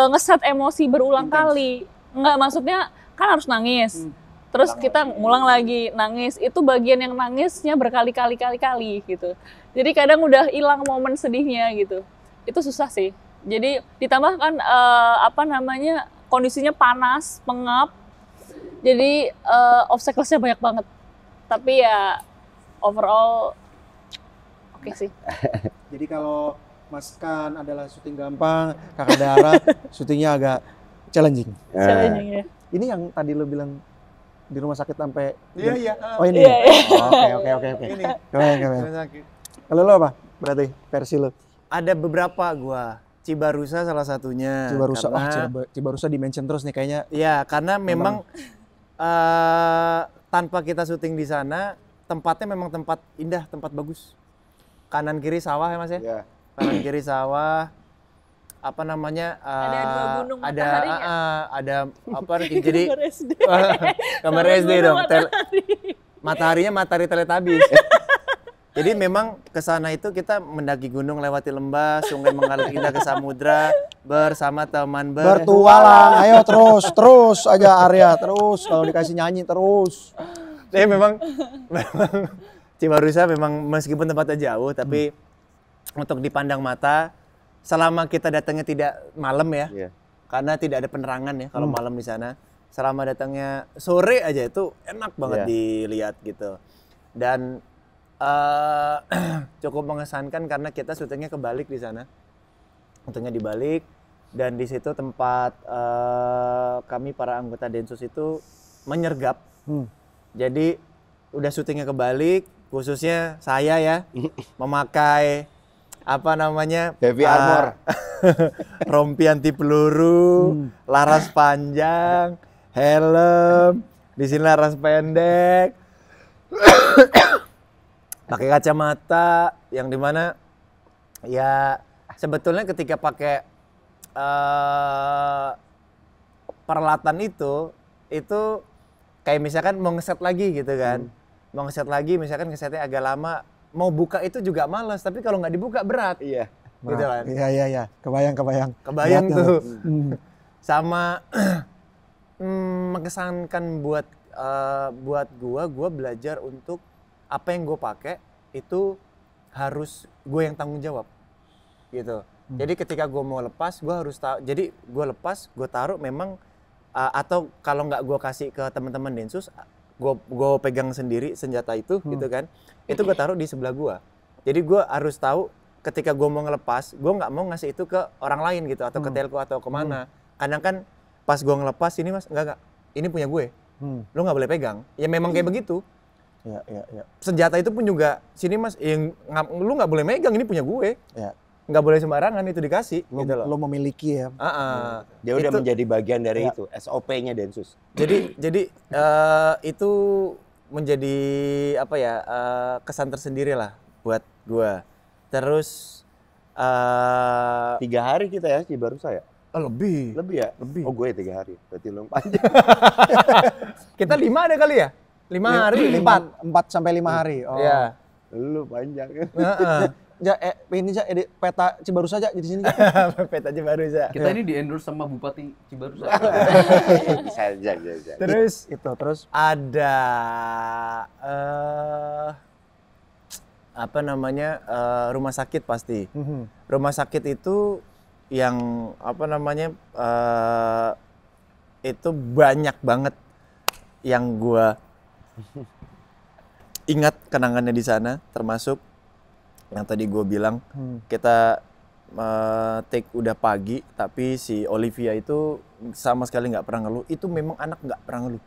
ngeset emosi berulang kali. Enggak, maksudnya kan harus nangis. Terus kita ngulang lagi nangis. Itu bagian yang nangisnya berkali-kali gitu. Jadi kadang udah hilang momen sedihnya gitu. Itu susah sih. Jadi ditambahkan kondisinya panas, pengap. Jadi obstacle-nya banyak banget. Tapi ya overall oke sih. Jadi kalau Mas Kan adalah syuting gampang, Kakak Dara syutingnya agak challenging. Challenging ya. Ini yang tadi lo bilang di rumah sakit sampai Iya. Oh ini. Iya, iya. Oke. Keren. Kalau lo apa? Berarti versi lo. Ada beberapa gua. Cibarusa salah satunya. Cibarusa. Karena- Cibarusa di-mention terus nih kayaknya. Ya, karena memang tanpa kita syuting di sana, tempatnya memang tempat indah, tempat bagus. Kanan kiri sawah ya Mas ya? Iya. Kanan kiri sawah. Apa namanya? Ada dua gunung ada mataharinya. ada apa jadi Gambar SD. kamar Sama SD gunung dong. matahari. Mataharinya matahari Teletubbies. Jadi memang ke sana itu kita mendaki gunung, lewati lembah, sungai mengalir indah ke samudra bersama teman Bertualang. Ayo terus aja Arya, terus kalau dikasih nyanyi terus. Tapi memang Cibarusa memang meskipun tempatnya jauh, tapi untuk dipandang mata, selama kita datangnya tidak malam ya, Iya. karena tidak ada penerangan ya kalau malam di sana. Selama datangnya sore aja itu enak banget Iya. dilihat gitu. Dan cukup mengesankan karena kita syutingnya kebalik di sana. Syutingnya dibalik dan di situ tempat kami para anggota Densus itu menyergap. Jadi udah syutingnya kebalik, khususnya saya ya memakai apa namanya Heavy armor. rompi anti peluru, laras panjang, helm, di sini laras pendek, pakai kacamata, yang dimana ya sebetulnya ketika pakai peralatan itu kayak misalkan mau ngeset lagi gitu kan, mau ngeset lagi misalkan ngesetnya agak lama, mau buka itu juga males, tapi kalau nggak dibuka berat. Iya. Gitu kan. Iya. Kebayang. Kebayang Beratnya tuh. loh. Sama mengesankan buat gua belajar untuk apa yang gue pakai itu harus gue yang tanggung jawab gitu. Jadi ketika gue mau lepas, gue harus tahu. Jadi gue lepas, gue taruh memang atau kalau nggak gue kasih ke teman-teman Densus, gue pegang sendiri senjata itu gitu kan. Itu gue taruh di sebelah gue. Jadi gue harus tahu ketika gue mau ngelepas, gue nggak mau ngasih itu ke orang lain gitu atau ke telco atau kemana. Kadang kan pas gue ngelepas ini mas, enggak, ini punya gue. Lo nggak boleh pegang. Ya memang kayak begitu. Iya. Senjata itu pun juga sini mas, yang lu nggak boleh megang, ini punya gue. Iya. Nggak boleh sembarangan itu dikasih. Gitu loh. Lo memiliki ya. Dia udah Itu- menjadi bagian dari itu SOP-nya Densus. Jadi itu menjadi apa ya kesan tersendiri lah buat gua. Terus 3 hari kita ya Cibarusah ya? lebih. Lebih ya? Lebih. Oh gue 3 hari. Berarti lu panjang. Kita 5 ada kali ya? 5 hari, 4. 4 sampai 5 hari. Oh. Iya. Lu panjang. Heeh. Ja, ini Ja, peta Cibarus saja di sini. Peta aja baru aja. Kita ini di-endorse sama Bupati Cibarusah. Bisa aja. Terus ada apa namanya rumah sakit pasti. Rumah sakit itu yang apa namanya itu banyak banget yang gua ingat kenangannya di sana, termasuk yang tadi gua bilang kita take udah pagi, tapi si Olivia itu sama sekali nggak pernah ngeluh. Itu memang anak nggak pernah ngeluh.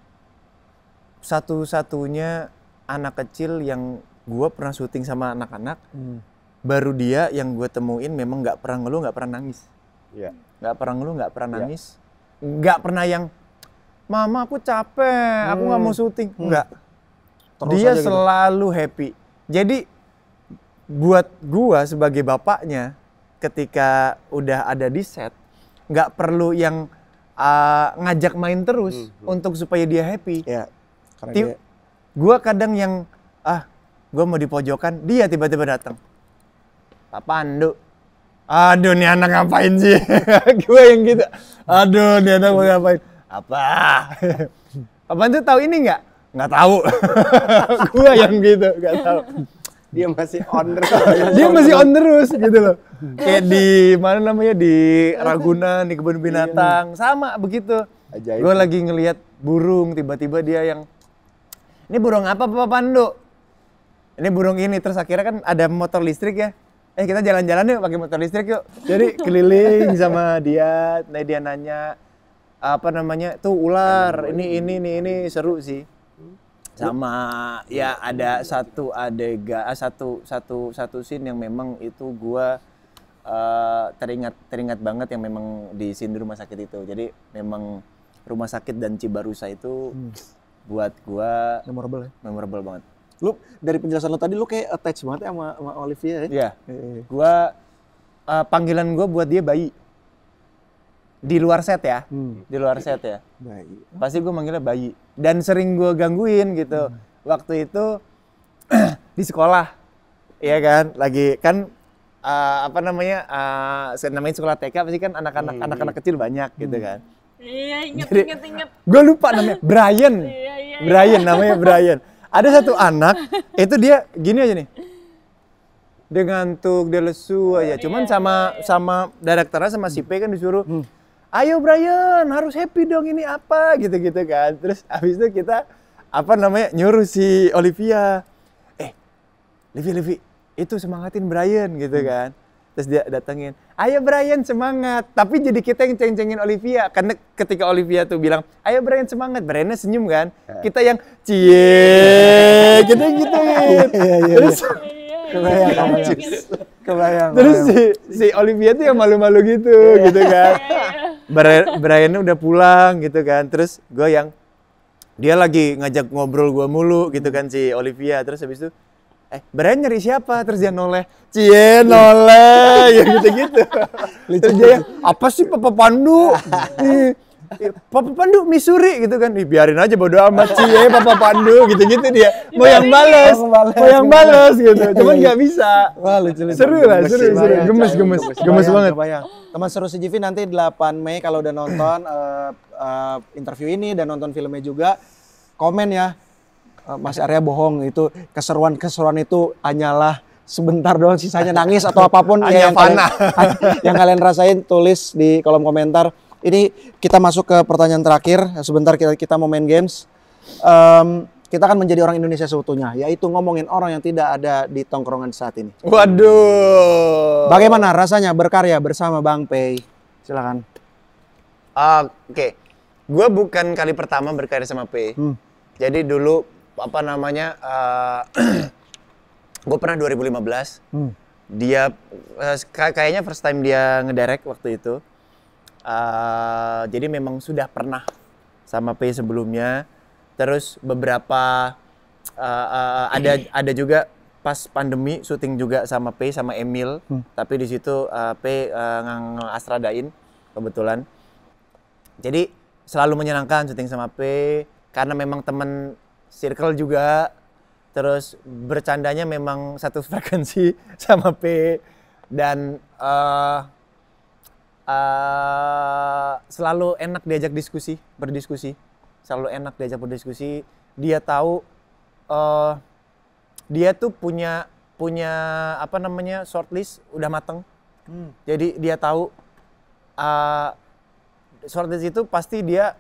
Satu-satunya anak kecil yang gue pernah syuting sama anak-anak, baru dia yang gue temuin memang nggak pernah ngeluh, nggak pernah nangis. Iya. Nggak pernah ngeluh, nggak pernah nangis. Nggak pernah yang, mama aku capek, aku nggak mau syuting. Nggak. Terus Dia aja gitu. selalu happy. Jadi buat gua sebagai bapaknya, ketika udah ada di set, nggak perlu yang ngajak main terus untuk supaya dia happy. Ya. Karena dia Gua kadang yang gua mau di pojokan, dia tiba-tiba datang. Pak Pandu. Aduh, nih anak ngapain sih? Gue yang gitu. Aduh, nih anak mau ngapain? Apa? Pak Pandu tahu ini nggak? Nggak tahu. Gua yang gitu, nggak tahu. Dia masih on Dia masih on terus gitu loh. Kayak di mana namanya, di Ragunan, di kebun binatang, sama begitu. Ajaib. Gue lagi ngelihat burung, tiba-tiba dia yang, ini burung apa Pak Pandu? Ini burung ini. Terus akhirnya kan ada motor listrik ya. Kita jalan-jalan yuk pakai motor listrik yuk. Jadi keliling sama dia. Nah dia nanya apa namanya, tuh ular. Ini seru sih. Sama ya ada satu adegan, satu scene yang memang itu gua teringat banget, yang memang di scene di rumah sakit itu. Jadi memang rumah sakit dan Cibarusah itu buat gua memorable banget. lu dari penjelasan lu tadi lu kayak attach banget ya sama Olivia ya. Iya. Gua panggilan gua buat dia bayi. Di luar set ya. Di luar set ya. Baik. Pasti gua manggilnya bayi. Dan sering gua gangguin gitu. Waktu itu di sekolah. Iya kan? Lagi kan apa namanya? Namanya sekolah TK pasti kan anak-anak kecil banyak gitu kan. Iya, inget. Gue lupa namanya, Brian. Iya. Brian, namanya Brian. Ada satu anak, itu dia gini aja nih. Dia ngantuk, dia lesu aja. Cuman sama direkturnya sama si P kan disuruh, ayo Brian, harus happy dong, ini apa, gitu-gitu kan. Terus habis itu kita, apa namanya, nyuruh si Olivia. Livi, itu semangatin Brian, gitu kan. Terus dia datengin, ayo Brian semangat. Tapi jadi kita yang ceng-cengin Olivia. Karena ketika Olivia tuh bilang, ayo Brian semangat, Briannya senyum kan. Kita yang cie, kita gituin. Terus Kebayang. terus si Olivia tuh yang malu-malu gitu kan. Brian udah pulang gitu kan. Terus gue yang dia lagi ngajak ngobrol gue mulu gitu kan si Olivia. Terus habis itu Brian nyari siapa? Terus dia noleh. Cie noleh ya gitu-gitu. Terus dia apa sih Papa Pandu? Papa Pandu Missouri gitu kan. Biarin aja bodo amat Cie Papa Pandu gitu-gitu dia. Mau yang balas gitu. Cuman nggak bisa. Wah, lucu. Seru lah, seru. Gemes banget. Kebayang. Teman seru CGV nanti 8 Mei kalau udah nonton interview ini dan nonton filmnya juga, komen ya. Mas Arya bohong, itu keseruan itu hanyalah sebentar doang, sisanya nangis atau apapun yang kalian rasain, tulis di kolom komentar. Ini kita masuk ke pertanyaan terakhir. Sebentar kita mau main games. Kita akan menjadi orang Indonesia seutuhnya, yaitu ngomongin orang yang tidak ada di tongkrongan saat ini. Waduh. Bagaimana rasanya berkarya bersama Bang Pei? Silakan. Oke. Gue bukan kali pertama berkarya sama Pei. Jadi dulu gue pernah 2015. Dia kayaknya first time dia ngedirect waktu itu. Jadi memang sudah pernah sama Pei sebelumnya. Terus beberapa ada juga pas pandemi syuting juga sama Pei sama Emil. Tapi di situ Pei ngasradain kebetulan. Jadi selalu menyenangkan syuting sama Pei karena memang teman circle juga. Terus bercandanya memang satu frekuensi sama P. Dan selalu enak diajak berdiskusi. Selalu enak diajak berdiskusi. Dia tahu dia tuh punya shortlist udah mateng. Jadi dia tahu shortlist itu pasti dia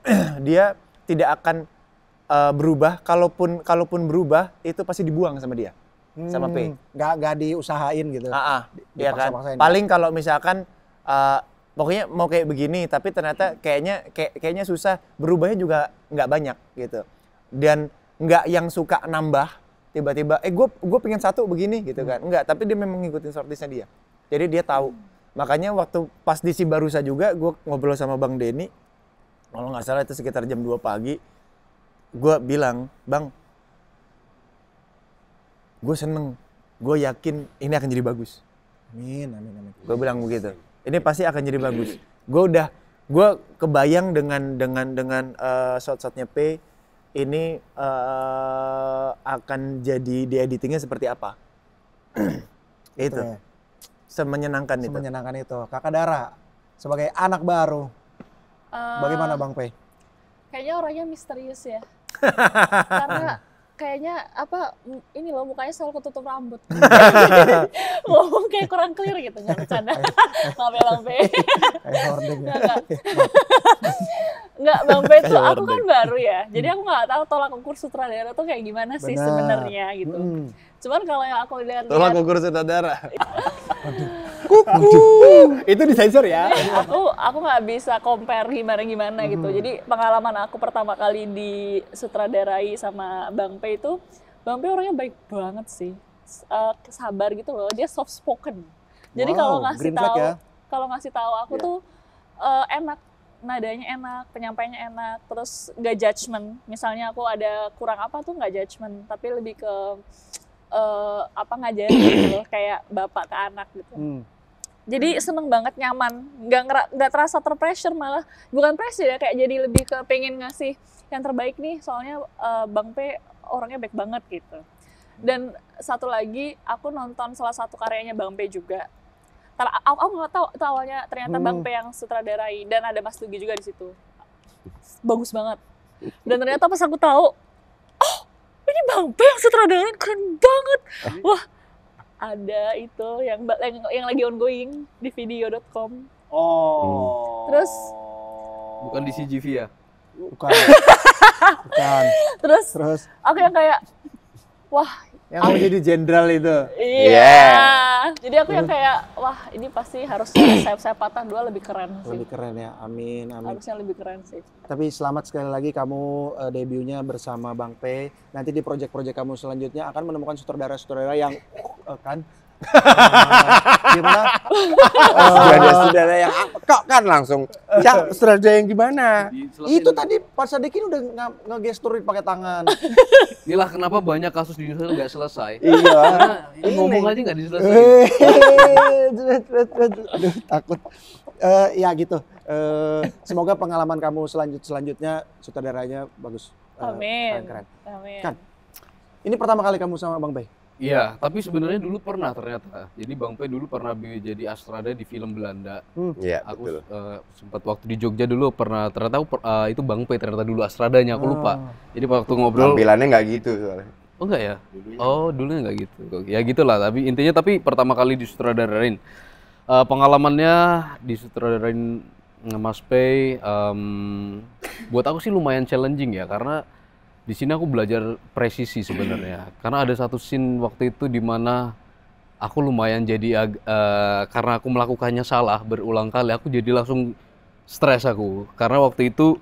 tidak akan berubah. Kalaupun berubah itu pasti dibuang sama dia, sama P. Nggak diusahain gitu. Iya kan. Paling kalau misalkan pokoknya mau kayak begini, tapi ternyata kayaknya susah, berubahnya juga nggak banyak gitu. Dan nggak yang suka nambah tiba-tiba. Gue pengen satu begini gitu kan. Enggak, tapi dia memang ngikutin shortlistnya dia. Jadi dia tahu. Makanya waktu pas di Sibarusa juga gue ngobrol sama Bang Denny. Kalau nggak salah itu sekitar jam 2 pagi. Gue bilang, Bang, gue seneng, gue yakin ini akan jadi bagus. Amin. Gue bilang begitu. Ini pasti akan jadi bagus. Gue kebayang dengan shot-shotnya P ini akan jadi di editingnya seperti apa. Itu. Ya. Semenyenangkan itu. Kakak Dara, sebagai anak baru, bagaimana Bang Pei? Kayaknya orangnya misterius ya. Karena kayaknya ini loh mukanya selalu ketutup rambut. Ngomong kayak kurang clear gitu, nggak bercanda. Maaf ya Bang Pe. Kayak hording ya. Nggak, Bang Pe tuh aku kan baru ya. Jadi aku nggak tahu tolak ukur sutradara tuh kayak gimana sih sebenarnya gitu. Cuman kalau yang aku lihat tolak ukur sutradara. Kuku. Itu disensor ya. Aku nggak bisa compare gimana gitu. Jadi pengalaman aku pertama kali disutradarai sama Bang Pei itu, Bang Pei orangnya baik banget sih. Sabar gitu loh. Dia soft spoken. Jadi kalau ngasih tahu aku tuh enak, nadanya enak, penyampaiannya enak, terus nggak judgement. Misalnya aku ada kurang apa tuh nggak judgement, tapi lebih ke ngajarin gitu loh, kayak bapak ke anak gitu. Jadi seneng banget, nyaman, nggak terasa terpressure, malah bukan pressure ya, kayak jadi lebih ke pengen ngasih yang terbaik nih, soalnya Bang P orangnya baik banget gitu. Dan satu lagi, aku nonton salah satu karyanya Bang P juga. Aku nggak tahu itu awalnya ternyata Bang P yang sutradarai, dan ada Mas Lugi juga di situ. Bagus banget. Dan ternyata pas aku tahu, ini Bang P yang sutradarain, keren banget. Wah, ada itu yang lagi ongoing di video.com. Terus bukan di CGV ya? Bukan. Terus aku yang kayak, wah, yang mau jadi jenderal itu. Iya. Jadi aku yang kayak, wah, ini pasti harus saya patah 2 lebih keren sih. Lebih keren ya, amin. Harusnya lebih keren sih. Tapi selamat sekali lagi kamu debutnya bersama Bang P. Nanti di proyek-proyek kamu selanjutnya akan menemukan sutradara-sutradara yang Gimana? Sutradara yang kok kan langsung, Cak, sutradara yang gimana? Itu tadi Pak Sadikin udah ngegesturin pakai tangan. Inilah kenapa banyak kasus di Indonesia nggak selesai. Iya. Karena ini ngomong aja nggak diselesaikan. Aduh, takut. Ya gitu. Semoga pengalaman kamu selanjutnya sutradaranya bagus. Amin. Keren. Amin. Kan. Ini pertama kali kamu sama Bang Bay? Iya, tapi sebenarnya dulu pernah ternyata. Jadi Bang Pe dulu pernah jadi Astrada di film Belanda. Iya, Aku betul. sempat waktu di Jogja dulu pernah ternyata itu Bang Pe ternyata dulu Astradanya, aku lupa. Oh. Jadi waktu ngobrol, Tampilannya nggak gitu soalnya. oh enggak ya? Oh, dulunya enggak gitu. Ya gitulah, tapi intinya pertama kali disutradarain. Pengalamannya disutradarain Mas Pe, buat aku sih lumayan challenging ya, karena di sini aku belajar presisi sebenarnya. Karena ada satu scene waktu itu di mana aku lumayan jadi karena aku melakukannya salah berulang kali, aku jadi langsung stres aku. Karena waktu itu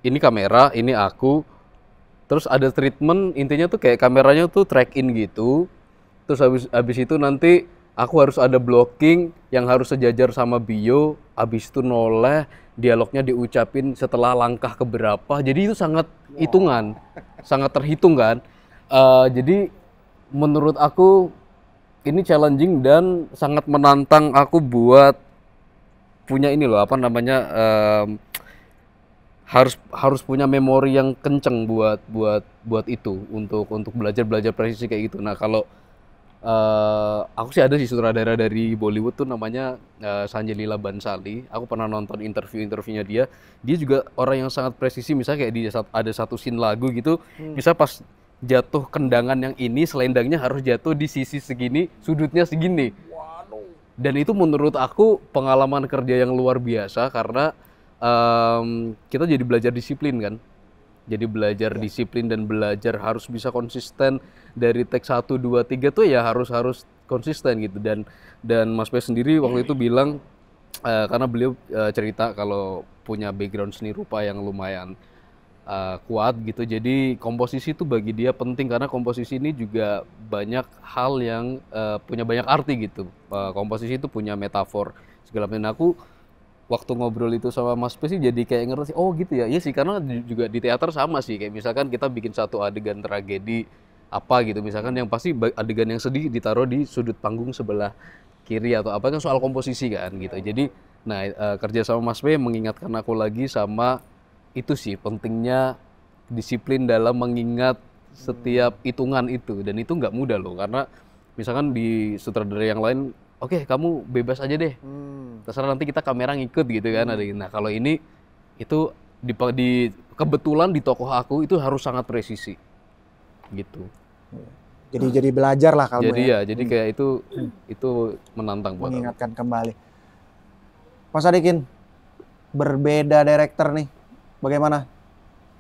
ini kamera, ini aku, terus ada treatment, intinya tuh kayak kameranya tuh track in gitu. Terus habis itu nanti aku harus ada blocking yang harus sejajar sama bio, habis itu noleh, dialognya diucapin setelah langkah keberapa. Jadi itu sangat hitungan, sangat terhitung kan. Jadi menurut aku ini challenging dan sangat menantang aku buat punya ini loh, apa namanya, harus punya memori yang kenceng buat itu untuk belajar presisi kayak gitu. Nah kalau aku sih ada sih sutradara dari Bollywood tuh namanya Sanjay Leela Bansali. Aku pernah nonton interviewnya dia. Dia juga orang yang sangat presisi. Misalnya kayak ada satu scene lagu gitu, bisa pas jatuh kendangan yang ini, selendangnya harus jatuh di sisi segini, sudutnya segini. Dan itu menurut aku pengalaman kerja yang luar biasa karena kita jadi belajar disiplin kan. Jadi belajar disiplin dan belajar harus bisa konsisten dari take 1, 2, 3 tuh ya harus konsisten gitu. Dan Mas Pe sendiri waktu itu bilang karena beliau cerita kalau punya background seni rupa yang lumayan kuat gitu. Jadi komposisi itu bagi dia penting karena komposisi ini juga banyak hal yang punya banyak arti gitu. Komposisi itu punya metafor segala macam. Aku waktu ngobrol itu sama Mas Pe sih jadi kayak ngerti, oh gitu ya. Iya sih, karena juga di teater sama sih, kayak misalkan kita bikin satu adegan tragedi apa gitu, misalkan yang pasti adegan yang sedih ditaruh di sudut panggung sebelah kiri atau apa, kan soal komposisi kan gitu. Jadi nah kerja sama Mas Pe mengingatkan aku lagi sama itu sih, pentingnya disiplin dalam mengingat setiap hitungan itu. Dan itu nggak mudah loh, karena misalkan di sutradara yang lain, oke, kamu bebas aja deh, terserah, nanti kita kamera ngikut gitu kan. Nah kalau ini itu di kebetulan di tokoh aku itu harus sangat presisi gitu. Jadi belajar lah kamu Jadi ya. jadi kayak itu menantang buat aku. Mengingatkan kembali. Mas Sadikin, berbeda director nih. Bagaimana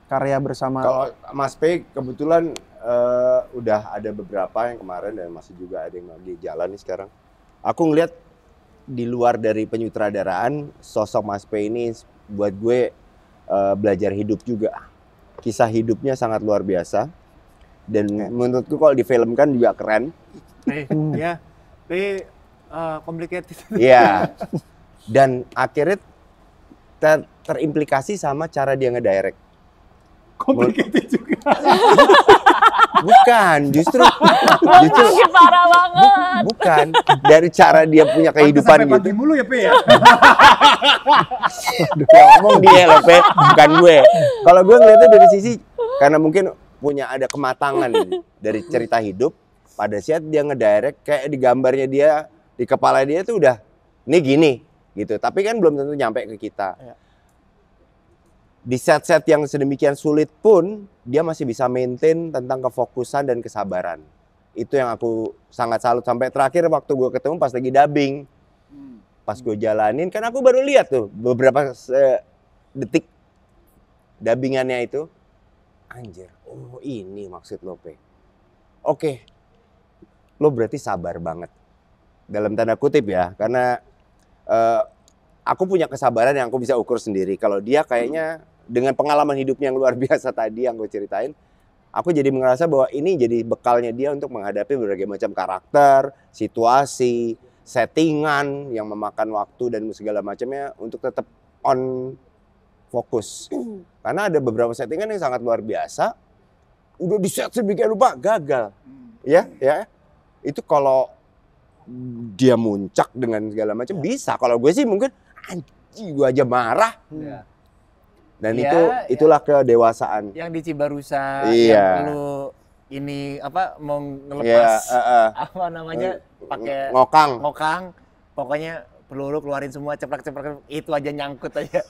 karya bersama? Kalau Mas Pe kebetulan udah ada beberapa yang kemarin dan masih juga ada yang lagi jalan nih sekarang. Aku ngelihat di luar dari penyutradaraan, sosok Mas Pe ini buat gue belajar hidup juga. Kisah hidupnya sangat luar biasa. Dan menurutku kalau difilmkan juga keren. Ya, complicated. Iya. Dan akhirnya terimplikasi sama cara dia ngedirect. Complicated juga. Bukan, justru Makin parah banget. bukan dari cara dia punya kehidupan gitu. mulu ya, Pe ya. Yang ngomong dia loh, Pe, bukan gue. Kalau gue ngeliatnya dari sisi karena mungkin punya ada kematangan dari cerita hidup. Pada saat dia ngedirect kayak di gambarnya dia, di kepala dia tuh udah ini gini gitu. Tapi kan belum tentu nyampe ke kita. Di set-set yang sedemikian sulit pun dia masih bisa maintain tentang kefokusan dan kesabaran. Itu yang aku sangat salut. Sampai terakhir waktu gue ketemu pas lagi dubbing, pas gue jalanin, kan aku baru lihat tuh beberapa detik dubbingannya itu. Anjir, oh ini maksud lo, Pe. Oke, lo berarti sabar banget. Dalam tanda kutip ya, karena aku punya kesabaran yang aku bisa ukur sendiri. Kalau dia kayaknya dengan pengalaman hidupnya yang luar biasa tadi yang gue ceritain, aku jadi merasa bahwa ini jadi bekalnya dia untuk menghadapi berbagai macam karakter, situasi, settingan yang memakan waktu dan segala macamnya untuk tetap on fokus. Karena ada beberapa settingan yang sangat luar biasa, udah di set sedemikian rupa gagal. Ya. Itu kalau dia muncak dengan segala macam bisa. Kalau gue sih mungkin anjing gue aja marah. Dan itulah kedewasaan. Yang di Cibarusa, Iya. yang lu ini apa mau ngelepas apa namanya pakai ngokang, pokoknya peluru keluarin semua ceplak itu aja nyangkut aja.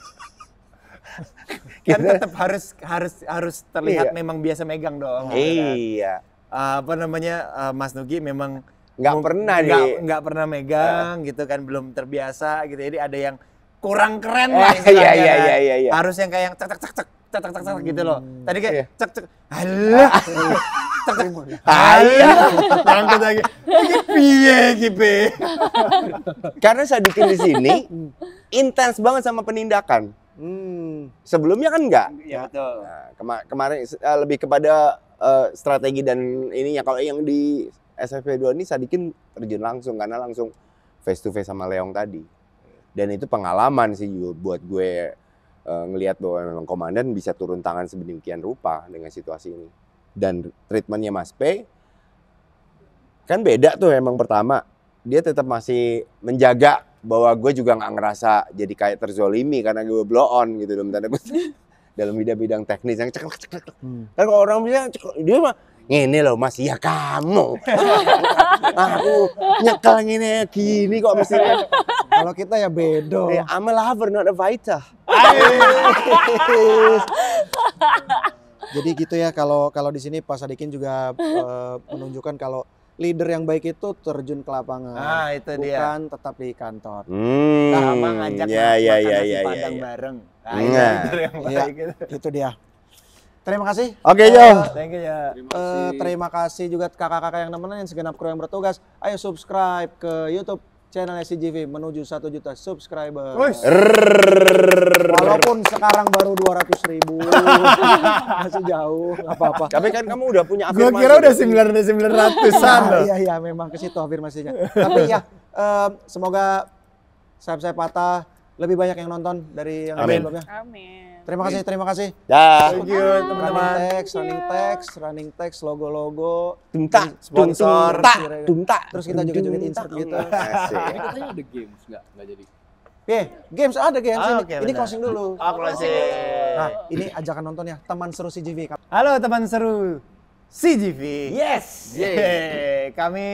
Kan tetap harus terlihat memang biasa megang dong. Iya. Apa namanya Mas Nugi memang nggak pernah megang gitu kan, belum terbiasa gitu. Jadi ada yang kurang keren lah istilahnya. Iya. Harus yang kayak cek gitu loh. Tadi kayak cek halah. Nyangkut lagi. Iki piye iki, Be? Karena Sadikin di sini intens banget sama penindakan. Sebelumnya kan enggak. Iya betul. Nah, kemarin lebih kepada strategi dan ininya. Kalau yang di SFP2 ini Sadikin terjun langsung karena langsung face to face sama Leong tadi. Dan itu pengalaman sih buat gue ngelihat bahwa memang komandan bisa turun tangan sedemikian rupa dengan situasi ini. Dan treatmentnya Mas P kan beda tuh emang. Pertama dia tetap masih menjaga bahwa gue juga nggak ngerasa jadi kayak terzolimi karena gue blow on gitu dalam bidang teknis yang cek. Kan kalau orang bilang dia mah ini loh Mas, ya kamu. Aku nyekel gini kok mesti. Kalau kita ya bedo. I'm a lover, not a fighter. Jadi gitu ya, kalau di sini Pak Sadikin juga menunjukkan kalau leader yang baik itu terjun ke lapangan. Itu dia. Bukan tetap di kantor. Sama ngajak makan nasi Padang bareng. Leader yang baik Itu dia. Terima kasih. Oke, Jo. Thank you ya. Terima kasih juga kakak-kakak yang nemenin, segenap kru yang bertugas. Ayo subscribe ke YouTube channel CGV menuju 1 juta subscriber. Walaupun sekarang baru 200.000, masih jauh, nggak apa-apa. Tapi kan kamu udah punya afirmasi. Gua kira udah 900-an loh. Iya, memang ke situ afirmasinya. Tapi ya, semoga Sayap Patah lebih banyak yang nonton dari yang sebelumnya. Amin. Terima kasih. Dah. Thank you teman-teman. Running text, logo-logo, Duntak, sponsor, duntak. terus kita juga insert gitu. Asik. Katanya ada games nggak jadi. Games ada games ini. Oke, Ini benar. closing dulu. Closing. Nah, ini ajakan nonton ya, teman seru CGV. Halo teman seru CGV. Yes. Kami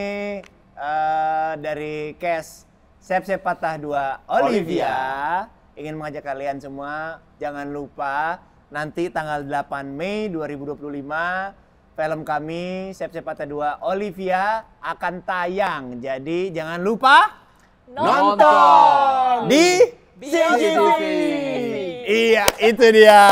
dari Kes Sep Patah 2 Olivia ingin mengajak kalian semua, jangan lupa nanti tanggal 8 Mei 2025 film kami Sep Patah 2 Olivia akan tayang. Jadi jangan lupa nonton di CGV. Iya, itu dia.